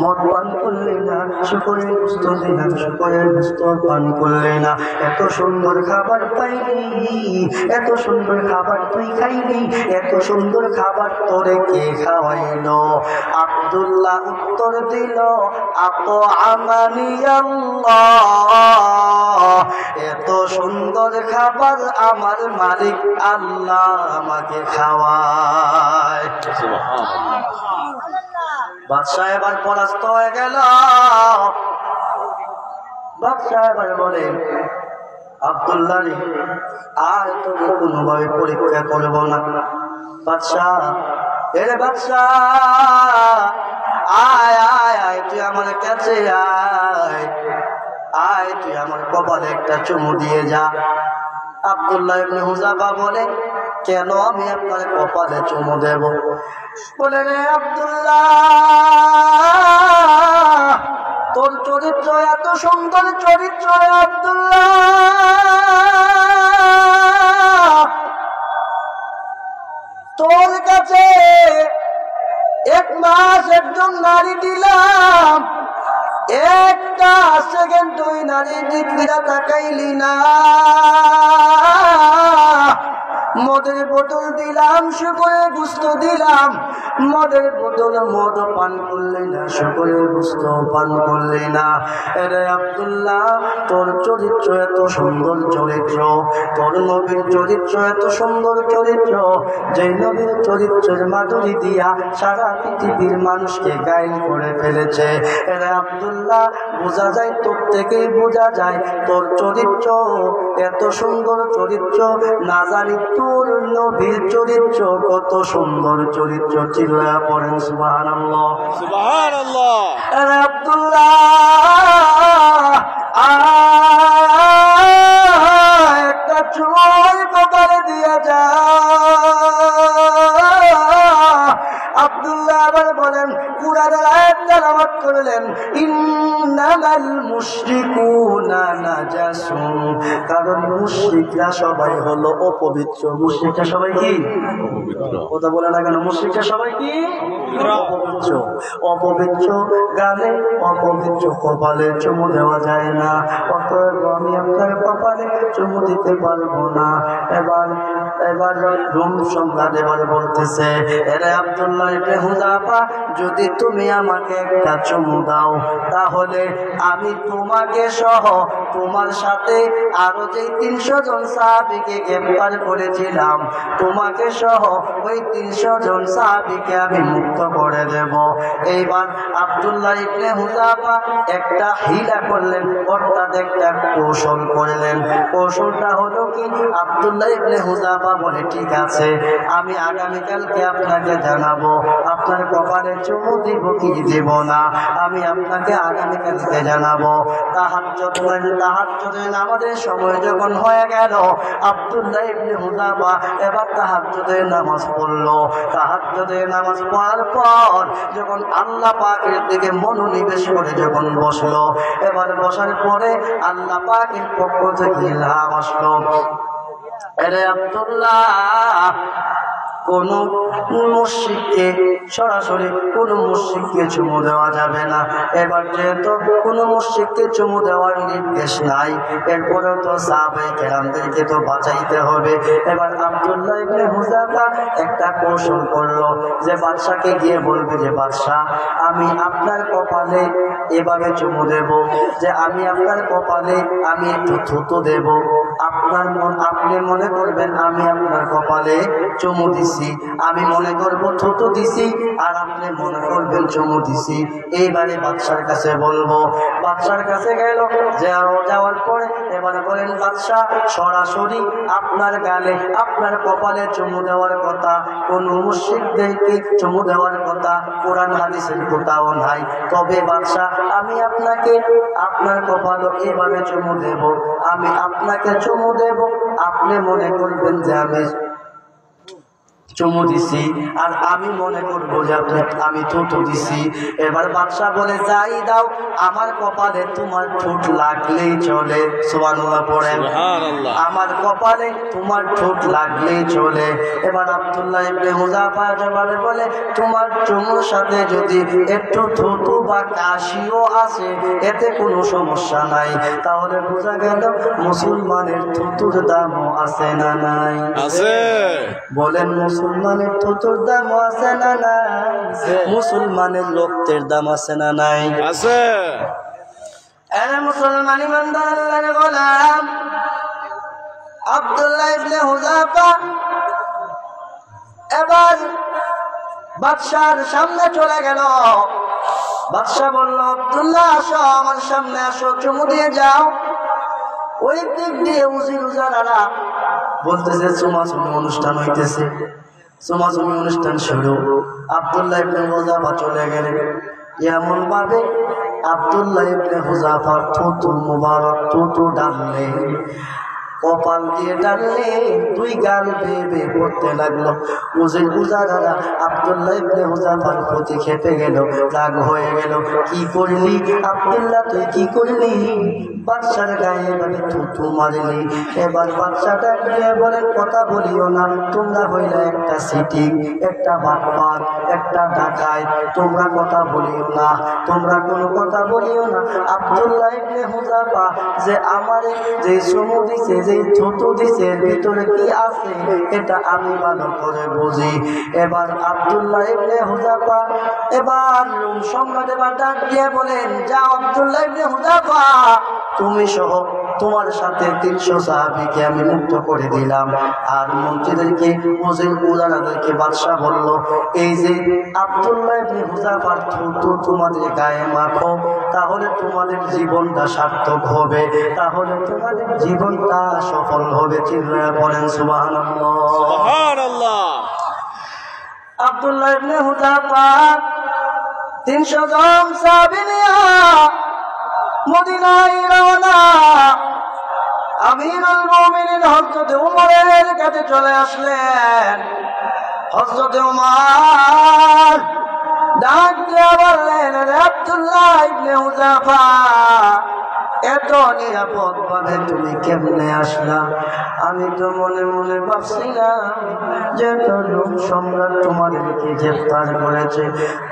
মদ পান করলে না, শুকরের গোশত দিলাম, শুকরের গোশত পান করলে না, এত সুন্দর খাবার পাইলি, এত সুন্দর খাবার তুই খাইলি, এত সুন্দর খাবার তোরে কে খাওয়াইল? আব্দুল্লাহ উত্তর দিল, আতআমানি আল্লাহ, এত সুন্দর খাবার আমার মালিক আল্লাহ আমাকে খাওয়ায়। বাদশা এবার পরাস্ত হয়ে গেল। বাদশা এবার বলে, আব্দুল্লাহ রে, আর তোকে কোনোভাবে পরীক্ষা করব না। বাদশা, এরে বাদশা, আয় আয় আয়, তুই আমার কাছে আয়, আয় তুই আমার কপালে একটা চুমু দিয়ে যা। আব্দুল্লাহ ইবনে হুযাফা বলে, কেন আমি আপনার কপালে চুমু দেব? বলে, রে আব্দুল্লাহ, তোর চরিত্র এত সুন্দর চরিত্র, আব্দুল্লাহ, তোর কাছে এক মাস একজন নারী দিলাম, একটা সেকেন্ড তুই নারীর দিক ফিরা তাকাইলি না, মদের বোতল দিলাম, শুকরের গোশত দিলাম, মদের বোতল মদ পান করলে না, শুকরের গোশত পান করলে না। এরে আব্দুল্লাহ, তোর চরিত্র এত সুন্দর চরিত্র, তোর নবীর চরিত্র এত সুন্দর চরিত্র, যে নবীর চরিত্রের মাধুরী দিয়া সারা পৃথিবীর মানুষকে গায়েল করে ফেলেছে। এরে আব্দুল্লাহ, বোঝা যায়, তোর থেকেই বোঝা যায় তোর চরিত্র এত সুন্দর চরিত্র, না জানি তোর নবীর চরিত্র কত সুন্দর চরিত্র। চিল্লা পড়েন সুবহানাল্লাহ, সুবহানাল্লাহ। আরে আব্দুল্লাহ, একটা চুমুর কপালে দিয়ে যা। আব্দুল্লাহ আবার বলেন, কুরআনের আয়াত তেলাওয়াত করলেন, ইন্নামাল মুশরিকুনা নাজাসুন, কারণ মুশরিকরা সবাই হলো অপবিত্র। মুশরিকরা সবাই কি কথা বলে না কেন? মুশরিকরা সবাই কি অপবিত্র। অপবিত্র গালে, অপবিত্র কপালে চুমু দেওয়া যায় না, অতএব আমি আপনার কপালে চুমু দিতে পারবো না। এবার রুম সম্রাট এবার বলতেছে, এরে আব্দুল্লাহ ইবনে হুযাফা, যদি তুমি আমাকে একটা চুমু দাও, তাহলে আমি তোমাকে সহ তোমার সাথে আরো যে 300 জন সাহাবীকে গ্রেফতার করেছিলাম, তোমাকে সহ ওই 300 জন সাহাবীকে আমি মুক্ত করে দেব। এইবার আব্দুল্লাহ ইবনে হুযাফা একটা হিলা করলেন, অর্থাৎ একটা কৌশল করলেন। কৌশলটা হলো কি, আব্দুল্লাহ ইবনে হুযাফা বলে, ঠিক আছে, আমি আগামীকালকে আপনাকে জানাবো আপনার কপালে চুমু দিব কি দেব না, আমি আপনাকে আগামীকালকে জানাবো। তাহাজ্জুদের নামাজের সময় যখন হয়ে গেল, আব্দুল্লাহ ইবনে হুযাফা এবার তাহাজ্জুদের নামাজ পড়লো। তাহাজ্জুদের নামাজ পড়ার পর যখন আল্লাহ পাকের দিকে মনোনিবেশ করে যখন বসলো, এবার বসার পরে আল্লাহ পাকের পক্ষ থেকে ইলহাম আসলো, আরে আব্দুল্লাহ, কোন মুশরিককে সরাসরি কোন মুশরিককে চুমু দেওয়া যাবে না। এবার যেহেতু কোন মুশরিককে চুমু দেওয়ার নির্দেশ নাই, এরপরে তো সাহাবায়ে কেরামদেরকে তো বাঁচাইতে হবে। এবার আব্দুল্লাহ ইবনে হুযাফা একটা কৌশল করলো, যে বাদশাকে গিয়ে বলবে যে বাদশা, আমি আপনার কপালে এভাবে চুমু দেব, যে আমি আপনার কপালে আমি একটু থুতু দেব, আপনি মনে করবেন আমি আপনার কপালে চুমু দিছি, আমি মনে করব থুতু দিছি, আর আপনি মনে করবেন চুমু দিছি। এইবারে বাদশার কাছে বলবো। বাদশার কাছে গেল, যাওয়ার পরে এবারে বলেন, বাদশা, সরাসরি আপনার গালে আপনার কপালে চুমু দেওয়ার কথা, কোন মুশরিকদেরকে চুমু দেওয়ার কথা কোরআন হাদিসের কোথাও নাই। তবে বাদশা, আমি আপনাকে আপনার কপালে এভাবে চুমু দেব, আমি আপনাকে চুমু দেব, আপনি মনে করবেন যে আমি চুমু দিছি, আর আমি মনে করবো যে আমি থুতু দিছি। এবার বাদশা বলে, যাই দাও, আমার কপালে তোমার ঠোঁট লাগলেই চলে। সুবহানাল্লাহ পড়েন, আমার কপালে তোমার ঠোঁট লাগলেই চলে। এবার আব্দুল্লাহ ইবনে হুযাফা বলে, তোমার চুমুর সাথে যদি একটু থুতু বা কাশিও আছে, এতে কোনো সমস্যা নাই। তাহলে বোঝা গেল মুসলমানের থুতুর দামও আছে না নাই? আছে। বলেন, মুসলমানের থুতুর দাম আছে না নাই? মুসলমানের রক্তের দাম আছে না নাই? আছে। এরা মুসলমান ইমানদার আল্লাহর গোলাম আব্দুল্লাহ ইবনে হুযাফা এবার বাদশার সামনে চলে গেল। বাদশা বলল, আব্দুল্লাহ, আসো, আমার সামনে আসো, চুমু দিয়ে যাও। ওই দিক দিয়ে উজির উজারারা বলতেছে, চুমাচুমি অনুষ্ঠান হইতেছে। চুমাচুমি অনুষ্ঠান শুরু। আব্দুল্লাহ ইবনে হুযাফা চলে গেলেন। এমন ভাবে আব্দুল্লাহ ইবনে হুযাফার থুতু মুবারক থুতু ডাললে, কপাল দিয়ে ডাললে, দুই গাল বেয়ে বেয়ে পড়তে লাগলো। উজির উজারারা আব্দুল্লাহ ইবনে হুযাফার প্রতি খেপে গেল, রাগ হয়ে গেল। কি করলি আব্দুল্লাহ, তুই কি করলি? বাদশার গায়ে এভাবে থুতু মারলি। এবার বাদশাটা গিয়ে বলে, কথা বলিও না, তোমরা হইলে একটা সিটিং, একটা বাটপার, একটা ডাকাত, তোমরা কথা বলিও না, তোমরা কোনো কথা বলিও না। আব্দুল্লাহ ইবনে হুযাফা যে আমারে যে চুমু দিছে, যে থুতু দিছে, এর ভিতরে কি আছে এটা আমি ভালো করে বুঝি। এবার আব্দুল্লাহ ইবনে হুযাফা এবার সম্রাট এবার ডাক দিয়ে বলেন, যাও আব্দুল্লাহ ইবনে হুযাফা, তুমি সহ তোমার সাথে 300 সাহাবীকে আমি মুক্ত করে দিলাম। আর মন্ত্রীদেরকে, উজির উজারাদেরকে বাদশা বলল, এই যে আব্দুল্লাহ ইবনে হুযাফার থুতু তোমাদের গায়ে মাখো, তাহলে তোমাদের জীবনটা সার্থক হবে, তাহলে তোমাদের জীবনটা সফল হবে। চিল্লায়া পড়েন সুবহানাল্লাহ, সুবহানাল্লাহ। আব্দুল্লাহ ইবনে হুযাফা 300 জন সাহাবী নিয়ে মদিনায় রওনা। আমিরুল মুমিনিন হযরত ওমরের কাছে চলে আসলেন। হযরত ওমর ডাক দিয়ে বললেন, আব্দুল্লাহ ইবনে হুযাফা, এত নিরাপদ ভাবে তুমি কেমনে আসলা? আমি তো মনে মনে ভাবছিলাম যে রোম সম্রাট তোমাদেরকে গ্রেফতার করেছে,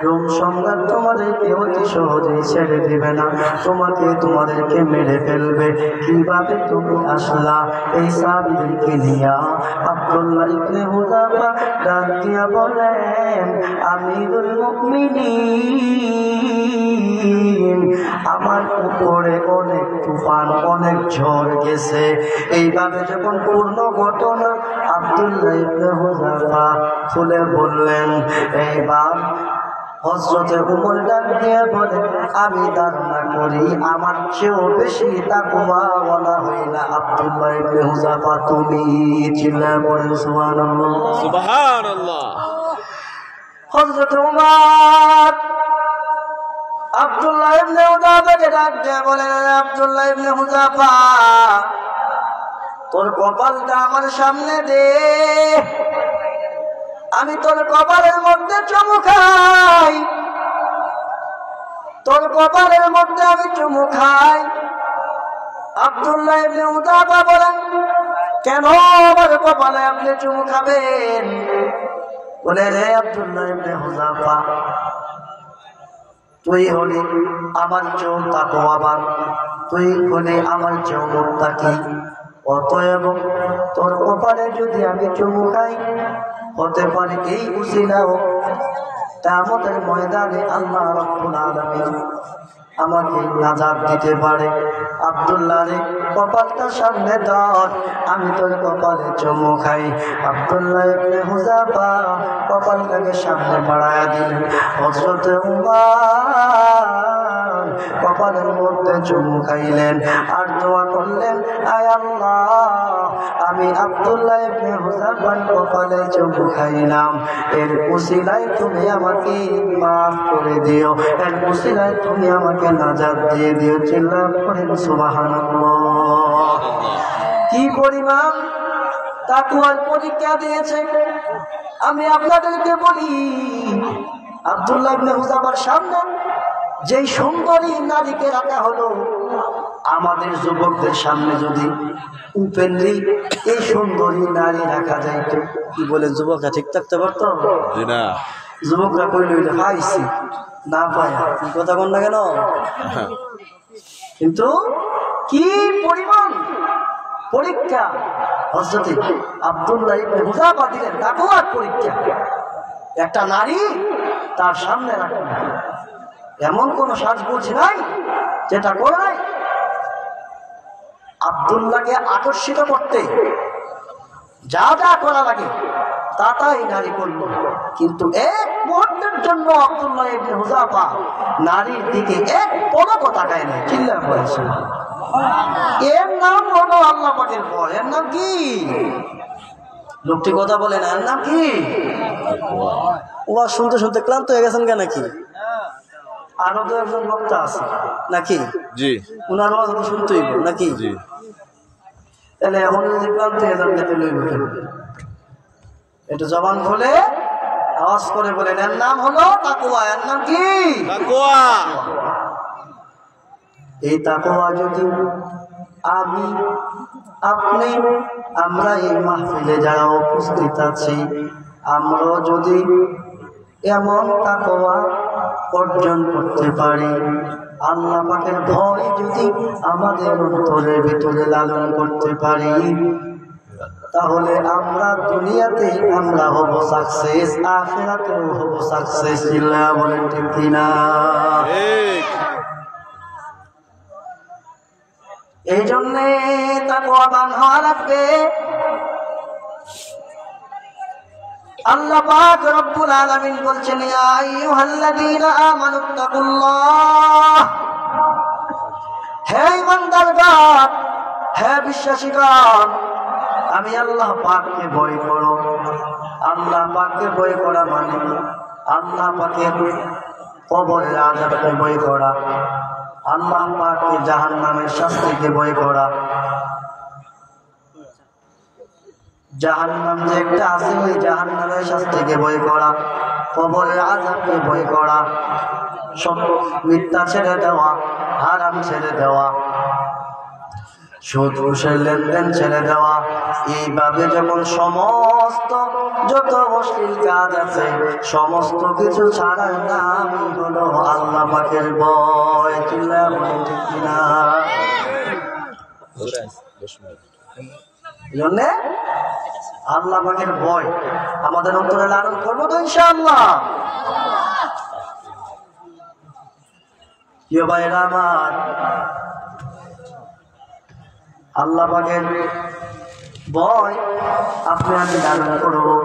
রোম সম্রাট তোমাদেরকে অতি সহজেই ছেড়ে দিবে না, তোমাদেরকে মেরে ফেলবে। কিভাবে তুমি আসলা? এই সাহাবীদেরকে নিয়া আব্দুল্লাহ ইবনে হুযাফা ডাক দিয়া বলেন, আমিরুল মুমিনিন, আমার উপরে অনেক তুফান, অনেক ঝড় গেছে। এইভাবে যখন পূর্ণ ঘটনা আব্দুল্লাহ ইবনে হুযাফা খুলে বললেন, এইবার হযরতে ওমর ডাক দিয়ে বলে, আমি ধারণা করি আমার চেয়েও বেশি তাকওয়াওয়ালা হইলা আব্দুল্লাহ ইবনে হুযাফা তুমি। চিল্লায় পড়েন সুবহানাল্লাহ, সুবহানাল্লাহ। হযরতে ওমর আব্দুল্লাহ ইবনে হুযাফাকে ডাক দিয়ে বলেন, আব্দুল্লাহ ইবনে হুযাফা, তোর কপালটা আমার সামনে দে, আমি তোর কপালের মধ্যে চুমু খাই, তোর কপালের মধ্যে আমি চুমু খাই। আব্দুল্লাহ ইবনে হুযাফা বলেন, কেন আমার কপালে আপনি চুমু খাবেন? বলে, রে আব্দুল্লাহ ইবনে হুযাফা, তুই হলি আমার চেয়েও তাকওয়াবান, তুই হলি আমার চেয়েও মুত্তাকি, অতএব তোর কপালে যদি আমি চুমু খাই, হতে পারে এই উসিলাও কিয়ামতের ময়দানে আল্লাহ রাব্বুল আলামিন আমাকে নাজাত দিতে পারে। আব্দুল্লাহ রে, কপালটা সামনে ধর, আমি তোর কপালে চুমু খাই। আব্দুল্লাহ ইবনে হুযাফা কপালটাকে সামনে বাড়ায়া দিলেন। হযরত ওমর কপালের মধ্যে চুমু খাইলেন আর দোয়া করলেন, আয় আল্লাহ, আমি আব্দুল্লাহ ইবনে হুযাফার কপালে চুমু খাইলাম, এর উসিলায় তুমি আমাকে মাফ করে দিও, এর উসিলায় তুমি আমাকে নাজাত দিয়ে দিও। চিল্লায় পড়েন সুবহানাল্লাহ। কি পরিমাণ তাকওয়ার পরীক্ষা দিয়েছে। আমি আপনাদেরকে বলি, আব্দুল্লাহ ইবনে হুযাফার সামনে যেই সুন্দরী নারীকে রাখা হলো, আমাদের যুবকদের সামনে যদি উপেন্দ্রি এই সুন্দরী নারী রাখা যাইতো, কি বলে যুবকরা ঠিক থাকতে পারতো? যুবকরা কইল পাইছি না পাই, কথা বল না কেন? কিন্তু কি পরিমাণ পরীক্ষা হযরত আব্দুল্লাহ ইবনে হুযাফা দিলেন, তাকওয়ার পরীক্ষা। একটা নারী তার সামনে রাখেন, এমন কোন সাজগোজ নাই যেটা করে নাই। আব্দুল্লাহকে আকর্ষিত করতে যা যা করা লাগে তা তাই নারী করল, কিন্তু এক মুহূর্তের জন্য আব্দুল্লাহ ইবনে হুযাফা নারীর দিকে এক পলকও তাকায় না। চিল্লায় পড়েছে, এর নাম হলো আল্লাহ পাকের ভয়। এর নাম কি? লোকটি কথা বলে না, এর নাম কি? ওয়া শুনতে শুনতে ক্লান্ত হয়ে গেছেন কেন? নাকি আরো তো একজন বক্তা আছে নাকি? জি, উনার আওয়াজ তো শুনতেই নাকি? জি, তাহলে এখন যদি ক্লান্ত হয়ে যান তাহলে লইব কেন? একটু জবান খুলে আওয়াজ করে বলেন, এর নাম হলো তাকওয়া। এর নাম কি? তাকওয়া। এই তাকওয়া যদি আমি, আপনি, আমরা এই মাহফিলে যারা উপস্থিত আছি, আমরা যদি এমন তাকওয়া অর্জন করতে পারি, আল্লাহ পাকের ভয় যদি আমাদের অন্তরের ভিতরে লালন করতে পারি, তাহলে আমরা দুনিয়াতে আমরা হব সাকসেস, আখিরাতেও হব সাকসেস। চিল্লায়া বলেন ঠিক কিনা? এই জন্যে তাকওয়াবান হওয়া লাগবে। আল্লাহ পাক রব্বুল আলামিন বলছেন, ইয়া আইয়ুহাল্লাযীনা আমানুত্তাকুল্লাহ, হে ঈমানদারগণ, হে বিশ্বাসীগণ, আমি আল্লাহ পাককে ভয় করো। আল্লাহ পাককে ভয় করা মানে আল্লাহ পাকের কবরের আযাবকে ভয় করা, আল্লাহ পাকের জাহান্নামের শাস্তিকে ভয় করা। জাহান্নাম যে একটা আছে, ওই জাহান্নামের শাস্তিকে ভয় করা, কবরের আযাবকে ভয় করা, সব মিথ্যা ছেড়ে দেওয়া, হারাম ছেড়ে দেওয়া, সুদ ঘুষের লেনদেন ছেড়ে দেওয়া। এইভাবে যখন সমস্ত যত অশ্লীল কাজ আছে সমস্ত কিছু ছাড়ার নামই হলো আল্লাহ পাকের ভয়। চিল্লা বলেন ঠিক কিনা? জন্য আল্লাহ পাকের ভয় আমাদের অন্তরে লালন করবো তো ইনশাআল্লাহ। প্রিয় ভাইরা আমার, আল্লাহ পাকের ভয় আপনি আমি লালন করবো।